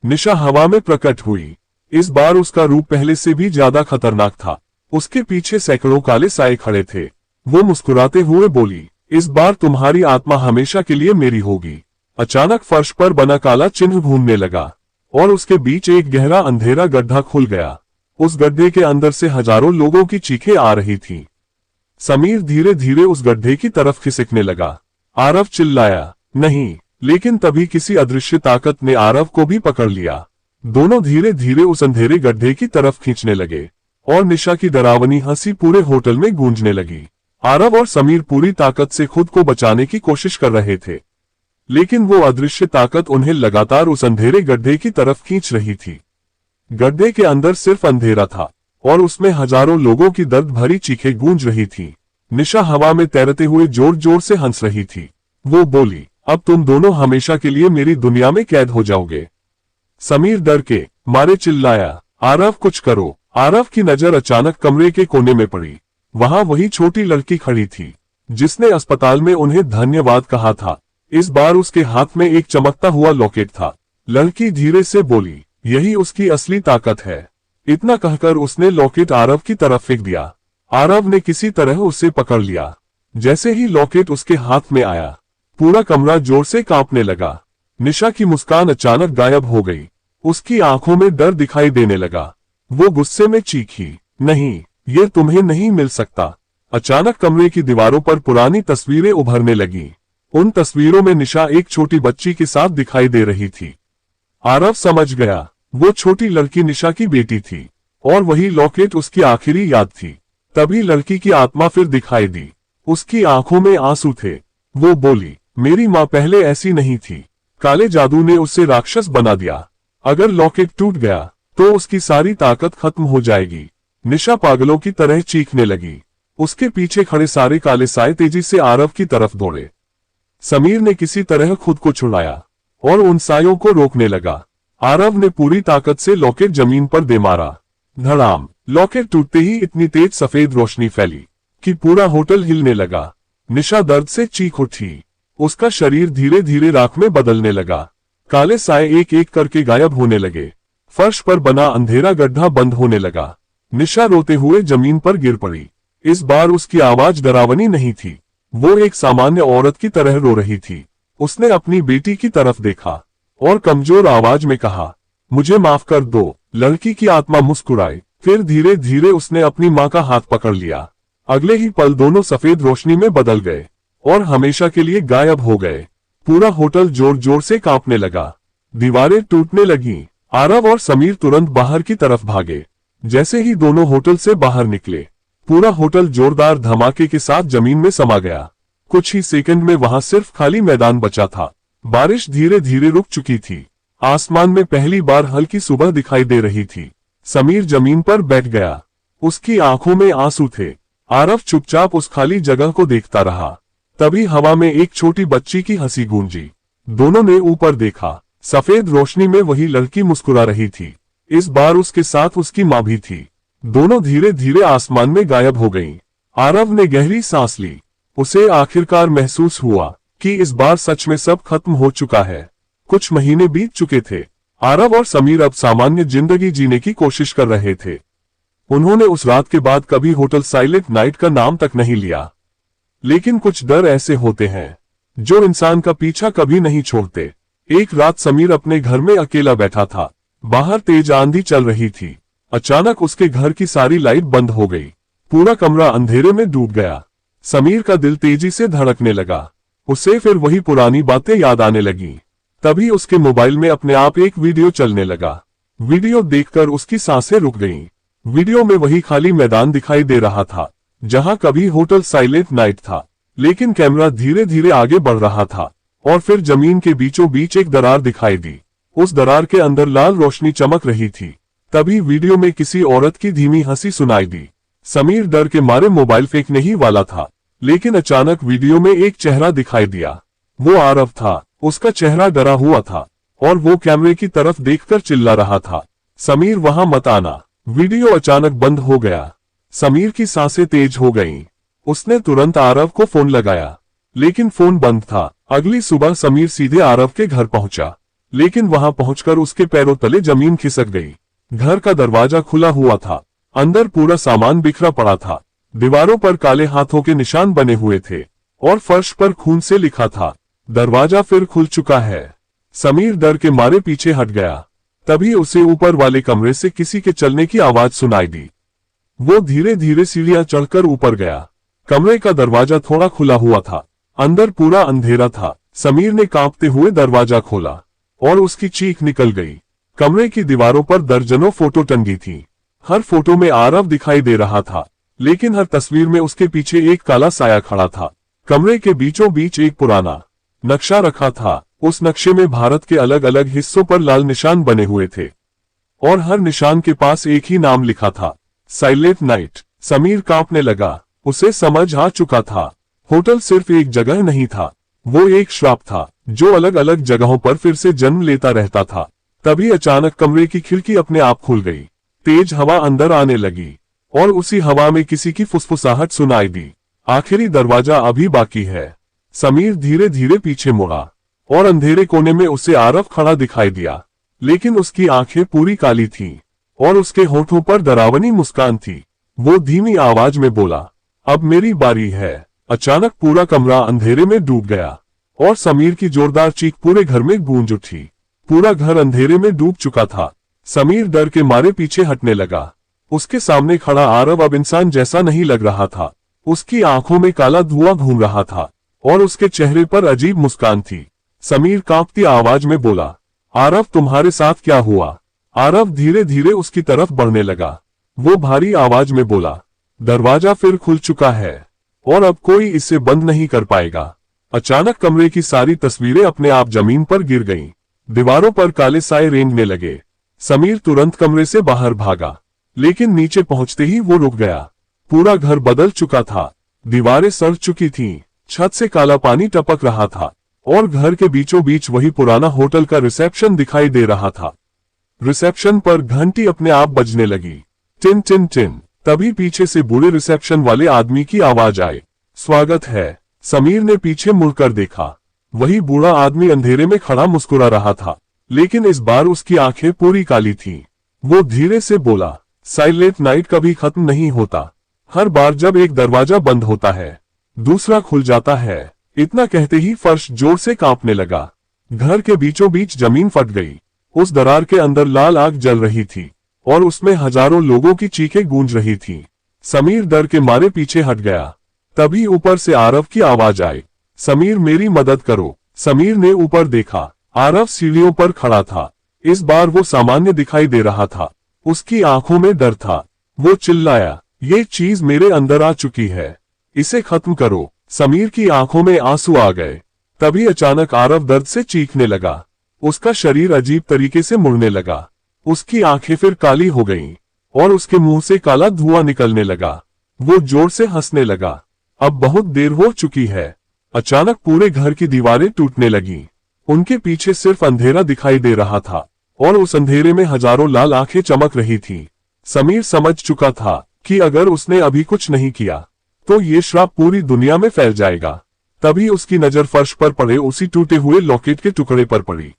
निशा हवा में प्रकट हुई। इस बार उसका रूप पहले से भी ज्यादा खतरनाक था। उसके पीछे सैकड़ों काले साए खड़े थे। वो मुस्कुराते हुए बोली, इस बार तुम्हारी आत्मा हमेशा के लिए मेरी होगी। अचानक फर्श पर बना काला चिन्ह घूमने लगा और उसके बीच एक गहरा अंधेरा गड्ढा खुल गया। उस गड्ढे के अंदर से हजारों लोगों की चीखें आ रही थीं। समीर धीरे धीरे उस गड्ढे की तरफ खिसकने लगा। आरव चिल्लाया, नहीं, लेकिन तभी किसी अदृश्य ताकत ने आरव को भी पकड़ लिया। दोनों धीरे धीरे उस अंधेरे गड्ढे की तरफ खींचने लगे और निशा की डरावनी हंसी पूरे होटल में गूंजने लगी। आरव और समीर पूरी ताकत से खुद को बचाने की कोशिश कर रहे थे, लेकिन वो अदृश्य ताकत उन्हें लगातार उस अंधेरे गड्ढे की तरफ खींच रही थी। गड्ढे के अंदर सिर्फ अंधेरा था और उसमें हजारों लोगों की दर्द भरी चीखें गूंज रही थीं। निशा हवा में तैरते हुए जोर जोर से हंस रही थी। वो बोली, अब तुम दोनों हमेशा के लिए मेरी दुनिया में कैद हो जाओगे। समीर डर के मारे चिल्लाया, आरव कुछ करो। आरव की नजर अचानक कमरे के कोने में पड़ी। वहां वही छोटी लड़की खड़ी थी जिसने अस्पताल में उन्हें धन्यवाद कहा था। इस बार उसके हाथ में एक चमकता हुआ लॉकेट था। लड़की धीरे से बोली, यही उसकी असली ताकत है। इतना कहकर उसने लॉकेट आरव की तरफ फेंक दिया। आरव ने किसी तरह उसे पकड़ लिया। जैसे ही लॉकेट उसके हाथ में आया, पूरा कमरा जोर से कांपने लगा। निशा की मुस्कान अचानक गायब हो गई। उसकी आंखों में डर दिखाई देने लगा। वो गुस्से में चीखी, नहीं, ये तुम्हें नहीं मिल सकता। अचानक कमरे की दीवारों पर पुरानी तस्वीरें उभरने लगीं। उन तस्वीरों में निशा एक छोटी बच्ची के साथ दिखाई दे रही थी। आरव समझ गया, वो छोटी लड़की निशा की बेटी थी और वही लॉकेट उसकी आखिरी याद थी। तभी लड़की की आत्मा फिर दिखाई दी। उसकी आंखों में आंसू थे। वो बोली, मेरी माँ पहले ऐसी नहीं थी। काले जादू ने उसे राक्षस बना दिया। अगर लॉकेट टूट गया तो उसकी सारी ताकत खत्म हो जाएगी। निशा पागलों की तरह चीखने लगी। उसके पीछे खड़े सारे काले साए तेजी से आरव की तरफ दौड़े। समीर ने किसी तरह खुद को छुड़ाया और उन सायों को रोकने लगा। आरव ने पूरी ताकत से लॉकेट जमीन पर दे मारा। धड़ाम! लॉकेट टूटते ही इतनी तेज सफेद रोशनी फैली कि पूरा होटल हिलने लगा। निशा दर्द से चीख उठी। उसका शरीर धीरे धीरे राख में बदलने लगा। काले साए एक एक करके गायब होने लगे। फर्श पर बना अंधेरा गड्ढा बंद होने लगा। निशा रोते हुए जमीन पर गिर पड़ी। इस बार उसकी आवाज डरावनी नहीं थी। वो एक सामान्य औरत की तरह रो रही थी। उसने अपनी बेटी की तरफ देखा और कमजोर आवाज में कहा, मुझे माफ कर दो। लड़की की आत्मा मुस्कुराई। फिर धीरे धीरे उसने अपनी मां का हाथ पकड़ लिया। अगले ही पल दोनों सफेद रोशनी में बदल गए और हमेशा के लिए गायब हो गए। पूरा होटल जोर जोर से कांपने लगा। दीवारें टूटने लगीं। आरव और समीर तुरंत बाहर की तरफ भागे। जैसे ही दोनों होटल से बाहर निकले, पूरा होटल जोरदार धमाके के साथ जमीन में समा गया। कुछ ही सेकंड में वहां सिर्फ खाली मैदान बचा था। बारिश धीरे धीरे रुक चुकी थी। आसमान में पहली बार हल्की सुबह दिखाई दे रही थी। समीर जमीन पर बैठ गया। उसकी आंखों में आंसू थे। आरव चुपचाप उस खाली जगह को देखता रहा। तभी हवा में एक छोटी बच्ची की हंसी गूंजी। दोनों ने ऊपर देखा। सफेद रोशनी में वही लड़की मुस्कुरा रही थी। इस बार उसके साथ उसकी मां भी थी। दोनों धीरे धीरे आसमान में गायब हो गईं। आरव ने गहरी सांस ली। उसे आखिरकार महसूस हुआ कि इस बार सच में सब खत्म हो चुका है। कुछ महीने बीत चुके थे। आरव और समीर अब सामान्य जिंदगी जीने की कोशिश कर रहे थे। उन्होंने उस रात के बाद कभी होटल साइलेंट नाइट का नाम तक नहीं लिया। लेकिन कुछ डर ऐसे होते हैं जो इंसान का पीछा कभी नहीं छोड़ते। एक रात समीर अपने घर में अकेला बैठा था। बाहर तेज आंधी चल रही थी। अचानक उसके घर की सारी लाइट बंद हो गई। पूरा कमरा अंधेरे में डूब गया। समीर का दिल तेजी से धड़कने लगा। उसे फिर वही पुरानी बातें याद आने लगीं। तभी उसके मोबाइल में अपने आप एक वीडियो चलने लगा। वीडियो देखकर उसकी सांसें रुक गईं। वीडियो में वही खाली मैदान दिखाई दे रहा था जहां कभी होटल साइलेंट नाइट था। लेकिन कैमरा धीरे धीरे आगे बढ़ रहा था और फिर जमीन के बीचों बीच एक दरार दिखाई दी। उस दरार के अंदर लाल रोशनी चमक रही थी। तभी वीडियो में किसी औरत की धीमी हंसी सुनाई दी। समीर डर के मारे मोबाइल फेंकने ही वाला था, लेकिन अचानक वीडियो में एक चेहरा दिखाई दिया। वो आरव था। उसका चेहरा डरा हुआ था और वो कैमरे की तरफ देखकर चिल्ला रहा था, समीर वहां मत आना। वीडियो अचानक बंद हो गया। समीर की सांसें तेज हो गईं। उसने तुरंत आरव को फोन लगाया, लेकिन फोन बंद था। अगली सुबह समीर सीधे आरव के घर पहुंचा, लेकिन वहां पहुंचकर उसके पैरों तले जमीन खिसक गई। घर का दरवाजा खुला हुआ था। अंदर पूरा सामान बिखरा पड़ा था। दीवारों पर काले हाथों के निशान बने हुए थे और फर्श पर खून से लिखा था, दरवाजा फिर खुल चुका है। समीर डर के मारे पीछे हट गया। तभी उसे ऊपर वाले कमरे से किसी के चलने की आवाज सुनाई दी। वो धीरे धीरे सीढ़ियां चढ़कर ऊपर गया। कमरे का दरवाजा थोड़ा खुला हुआ था। अंदर पूरा अंधेरा था। समीर ने कांपते हुए दरवाजा खोला और उसकी चीख निकल गई। कमरे की दीवारों पर दर्जनों फोटो टंगी थी। हर फोटो में आरव दिखाई दे रहा था, लेकिन हर तस्वीर में उसके पीछे एक काला साया खड़ा था। कमरे के बीचों बीच एक पुराना नक्शा रखा था। उस नक्शे में भारत के अलग अलग हिस्सों पर लाल निशान बने हुए थे और हर निशान के पास एक ही नाम लिखा था, साइलेंट नाइट। समीर कांपने लगा। उसे समझ आ चुका था, होटल सिर्फ एक जगह नहीं था, वो एक श्राप था जो अलग अलग जगहों पर फिर से जन्म लेता रहता था। तभी अचानक कमरे की खिड़की अपने आप खुल गई। तेज हवा अंदर आने लगी और उसी हवा में किसी की फुसफुसाहट सुनाई दी, आखिरी दरवाजा अभी बाकी है। समीर धीरे धीरे पीछे मुड़ा और अंधेरे कोने में उसे आरव खड़ा दिखाई दिया, लेकिन उसकी आंखें पूरी काली थीं और उसके होठों पर डरावनी मुस्कान थी। वो धीमी आवाज में बोला, अब मेरी बारी है। अचानक पूरा कमरा अंधेरे में डूब गया और समीर की जोरदार चीख पूरे घर में गूंज उठी। पूरा घर अंधेरे में डूब चुका था। समीर डर के मारे पीछे हटने लगा। उसके सामने खड़ा आरव अब इंसान जैसा नहीं लग रहा था। उसकी आंखों में काला धुआं घूम रहा था और उसके चेहरे पर अजीब मुस्कान थी। समीर कांपती आवाज में बोला, आरव तुम्हारे साथ क्या हुआ? आरव धीरे धीरे उसकी तरफ बढ़ने लगा। वो भारी आवाज में बोला, दरवाजा फिर खुल चुका है और अब कोई इसे बंद नहीं कर पाएगा। अचानक कमरे की सारी तस्वीरें अपने आप जमीन पर गिर गईं। दीवारों पर काले साए रेंगने लगे। समीर तुरंत कमरे से बाहर भागा, लेकिन नीचे पहुंचते ही वो रुक गया। पूरा घर बदल चुका था। दीवारें सड़ चुकी थीं, छत से काला पानी टपक रहा था और घर के बीचों बीच वही पुराना होटल का रिसेप्शन दिखाई दे रहा था। रिसेप्शन पर घंटी अपने आप बजने लगी, टिन टिन टिन। तभी पीछे से बूढ़े रिसेप्शन वाले आदमी की आवाज आई, स्वागत है। समीर ने पीछे मुड़कर देखा। वही बूढ़ा आदमी अंधेरे में खड़ा मुस्कुरा रहा था, लेकिन इस बार उसकी आंखें पूरी काली थीं। वो धीरे से बोला, साइलेंट नाइट कभी खत्म नहीं होता। हर बार जब एक दरवाजा बंद होता है, दूसरा खुल जाता है। इतना कहते ही फर्श जोर से कांपने लगा। घर के बीचों बीच जमीन फट गई। उस दरार के अंदर लाल आग जल रही थी और उसमें हजारों लोगों की चीखें गूंज रही थीं। समीर डर के मारे पीछे हट गया। तभी ऊपर से आरव की आवाज आई, समीर मेरी मदद करो। समीर ने ऊपर देखा। आरव सीढ़ियों पर खड़ा था। इस बार वो सामान्य दिखाई दे रहा था। उसकी आंखों में डर था। वो चिल्लाया, ये चीज मेरे अंदर आ चुकी है, इसे खत्म करो। समीर की आंखों में आंसू आ गए। तभी अचानक आरव दर्द से चीखने लगा। उसका शरीर अजीब तरीके से मुड़ने लगा। उसकी आंखें फिर काली हो गईं और उसके मुंह से काला धुआं निकलने लगा। वो जोर से हंसने लगा। अब बहुत देर हो चुकी है। अचानक पूरे घर की दीवारें टूटने लगीं। उनके पीछे सिर्फ अंधेरा दिखाई दे रहा था और उस अंधेरे में हजारों लाल आंखें चमक रही थीं। समीर समझ चुका था कि अगर उसने अभी कुछ नहीं किया तो ये श्राप पूरी दुनिया में फैल जाएगा। तभी उसकी नजर फर्श पर पड़े उसी टूटे हुए लॉकेट के टुकड़े पर पड़ी,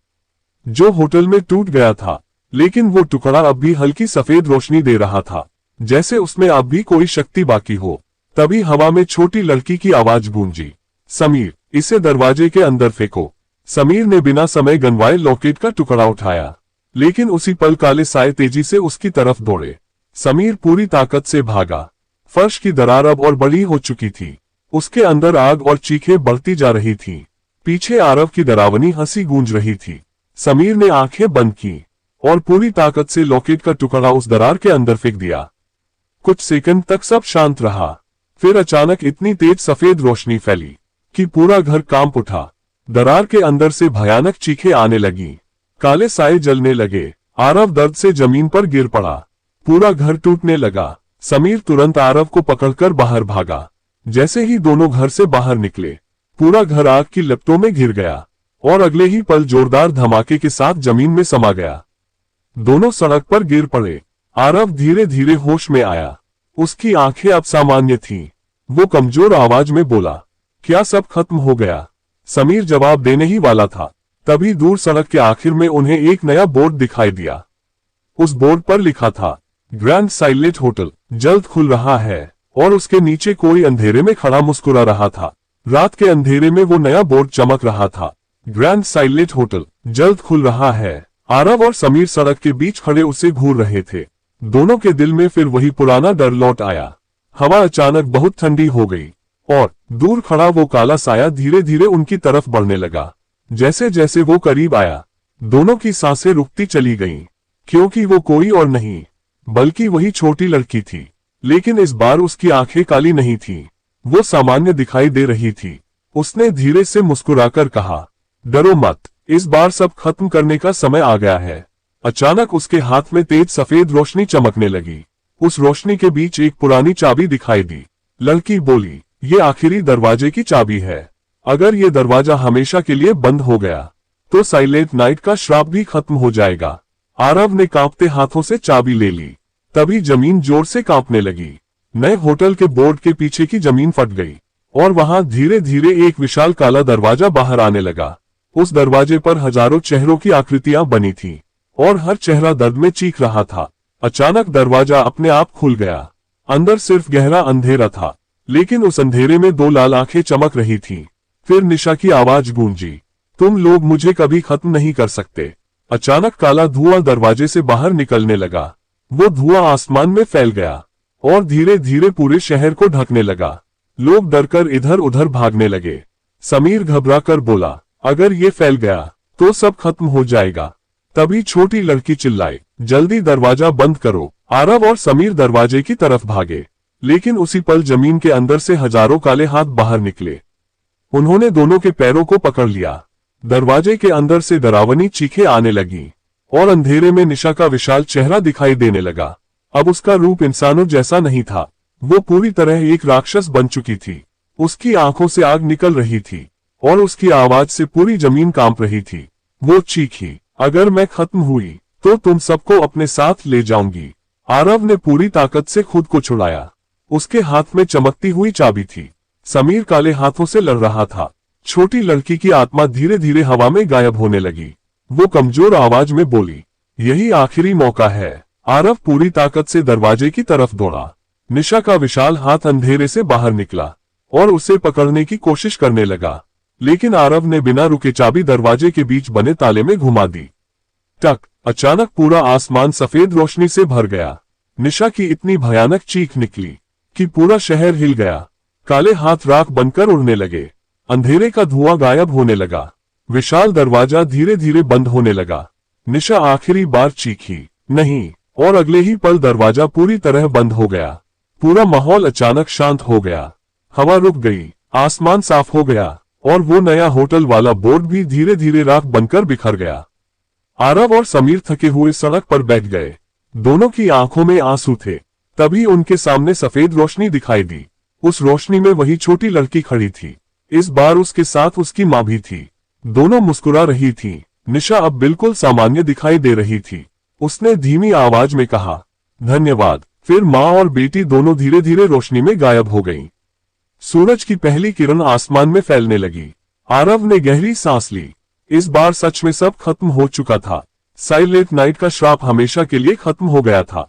जो होटल में टूट गया था। लेकिन वो टुकड़ा अब भी हल्की सफेद रोशनी दे रहा था, जैसे उसमें अब भी कोई शक्ति बाकी हो। तभी हवा में छोटी लड़की की आवाज गूंजी, समीर इसे दरवाजे के अंदर फेंको। समीर ने बिना समय गंवाए लॉकेट का टुकड़ा उठाया, लेकिन उसी पल काले साए तेजी से उसकी तरफ दौड़े। समीर पूरी ताकत से भागा। फर्श की दरार अब और बड़ी हो चुकी थी। उसके अंदर आग और चीखें बढ़ती जा रही थीं। पीछे आरव की डरावनी हंसी गूंज रही थी। समीर ने आंखें बंद की और पूरी ताकत से लॉकेट का टुकड़ा उस दरार के अंदर फेंक दिया। कुछ सेकंड तक सब शांत रहा। फिर अचानक इतनी तेज सफेद रोशनी फैली कि पूरा घर कांप उठा। दरार के अंदर से भयानक चीखें आने लगी। काले साए जलने लगे। आरव दर्द से जमीन पर गिर पड़ा। पूरा घर टूटने लगा। समीर तुरंत आरव को पकड़कर बाहर भागा। जैसे ही दोनों घर से बाहर निकले, पूरा घर आग की लपटों में घिर गया और अगले ही पल जोरदार धमाके के साथ जमीन में समा गया। दोनों सड़क पर गिर पड़े। आरव धीरे धीरे होश में आया। उसकी आंखें अब सामान्य थीं। वो कमजोर आवाज में बोला, क्या सब खत्म हो गया? समीर जवाब देने ही वाला था, तभी दूर सड़क के आखिर में उन्हें एक नया बोर्ड दिखाई दिया। उस बोर्ड पर लिखा था, ग्रैंड साइलेंट होटल जल्द खुल रहा है, और उसके नीचे कोई अंधेरे में खड़ा मुस्कुरा रहा था। रात के अंधेरे में वो नया बोर्ड चमक रहा था, ग्रैंड साइलेंट होटल जल्द खुल रहा है। आरव और समीर सड़क के बीच खड़े उसे घूर रहे थे। दोनों के दिल में फिर वही पुराना डर लौट आया। हवा अचानक बहुत ठंडी हो गई और दूर खड़ा वो काला साया धीरे धीरे उनकी तरफ बढ़ने लगा। जैसे जैसे वो करीब आया, दोनों की सांसें रुकती चली गईं, क्योंकि वो कोई और नहीं बल्कि वही छोटी लड़की थी। लेकिन इस बार उसकी आंखें काली नहीं थीं, वो सामान्य दिखाई दे रही थी। उसने धीरे से मुस्कुराकर कहा, डरो मत, इस बार सब खत्म करने का समय आ गया है। अचानक उसके हाथ में तेज सफेद रोशनी चमकने लगी। उस रोशनी के बीच एक पुरानी चाबी दिखाई दी। लड़की बोली, ये आखिरी दरवाजे की चाबी है। अगर ये दरवाजा हमेशा के लिए बंद हो गया तो साइलेंट नाइट का श्राप भी खत्म हो जाएगा। आरव ने कांपते हाथों से चाबी ले ली। तभी जमीन जोर से कांपने लगी। नए होटल के बोर्ड के पीछे की जमीन फट गई और वहां धीरे धीरे एक विशाल काला दरवाजा बाहर आने लगा। उस दरवाजे पर हजारों चेहरों की आकृतियां बनी थीं और हर चेहरा दर्द में चीख रहा था। अचानक दरवाजा अपने आप खुल गया। अंदर सिर्फ गहरा अंधेरा था, लेकिन उस अंधेरे में दो लाल आंखें चमक रही थीं। फिर निशा की आवाज गूंजी, तुम लोग मुझे कभी खत्म नहीं कर सकते। अचानक काला धुआं दरवाजे से बाहर निकलने लगा। वो धुआं आसमान में फैल गया और धीरे धीरे पूरे शहर को ढकने लगा। लोग डरकर इधर उधर भागने लगे। समीर घबराकर बोला, अगर ये फैल गया तो सब खत्म हो जाएगा। तभी छोटी लड़की चिल्लाई, जल्दी दरवाजा बंद करो। आरव और समीर दरवाजे की तरफ भागे, लेकिन उसी पल जमीन के अंदर से हजारों काले हाथ बाहर निकले। उन्होंने दोनों के पैरों को पकड़ लिया। दरवाजे के अंदर से डरावनी चीखें आने लगी और अंधेरे में निशा का विशाल चेहरा दिखाई देने लगा। अब उसका रूप इंसानों जैसा नहीं था, वो पूरी तरह एक राक्षस बन चुकी थी। उसकी आंखों से आग निकल रही थी और उसकी आवाज से पूरी जमीन कांप रही थी। वो चीखी, अगर मैं खत्म हुई तो तुम सबको अपने साथ ले जाऊंगी। आरव ने पूरी ताकत से खुद को छुड़ाया। उसके हाथ में चमकती हुई चाबी थी। समीर काले हाथों से लड़ रहा था। छोटी लड़की की आत्मा धीरे धीरे हवा में गायब होने लगी। वो कमजोर आवाज में बोली, यही आखिरी मौका है। आरव पूरी ताकत से दरवाजे की तरफ दौड़ा। निशा का विशाल हाथ अंधेरे से बाहर निकला और उसे पकड़ने की कोशिश करने लगा, लेकिन आरव ने बिना रुके चाबी दरवाजे के बीच बने ताले में घुमा दी। टक! अचानक पूरा आसमान सफेद रोशनी से भर गया। निशा की इतनी भयानक चीख निकली कि पूरा शहर हिल गया। काले हाथ राख बनकर उड़ने लगे। अंधेरे का धुआं गायब होने लगा। विशाल दरवाजा धीरे धीरे बंद होने लगा। निशा आखिरी बार चीखी, नहीं, और अगले ही पल दरवाजा पूरी तरह बंद हो गया। पूरा माहौल अचानक शांत हो गया। हवा रुक गई, आसमान साफ हो गया और वो नया होटल वाला बोर्ड भी धीरे धीरे राख बनकर बिखर गया। आरव और समीर थके हुए सड़क पर बैठ गए। दोनों की आंखों में आंसू थे। तभी उनके सामने सफेद रोशनी दिखाई दी। उस रोशनी में वही छोटी लड़की खड़ी थी। इस बार उसके साथ उसकी माँ भी थी। दोनों मुस्कुरा रही थीं। निशा अब बिल्कुल सामान्य दिखाई दे रही थी। उसने धीमी आवाज में कहा, धन्यवाद। फिर माँ और बेटी दोनों धीरे धीरे रोशनी में गायब हो गईं। सूरज की पहली किरण आसमान में फैलने लगी। आरव ने गहरी सांस ली। इस बार सच में सब खत्म हो चुका था। साइलेंट नाइट का श्राप हमेशा के लिए खत्म हो गया था।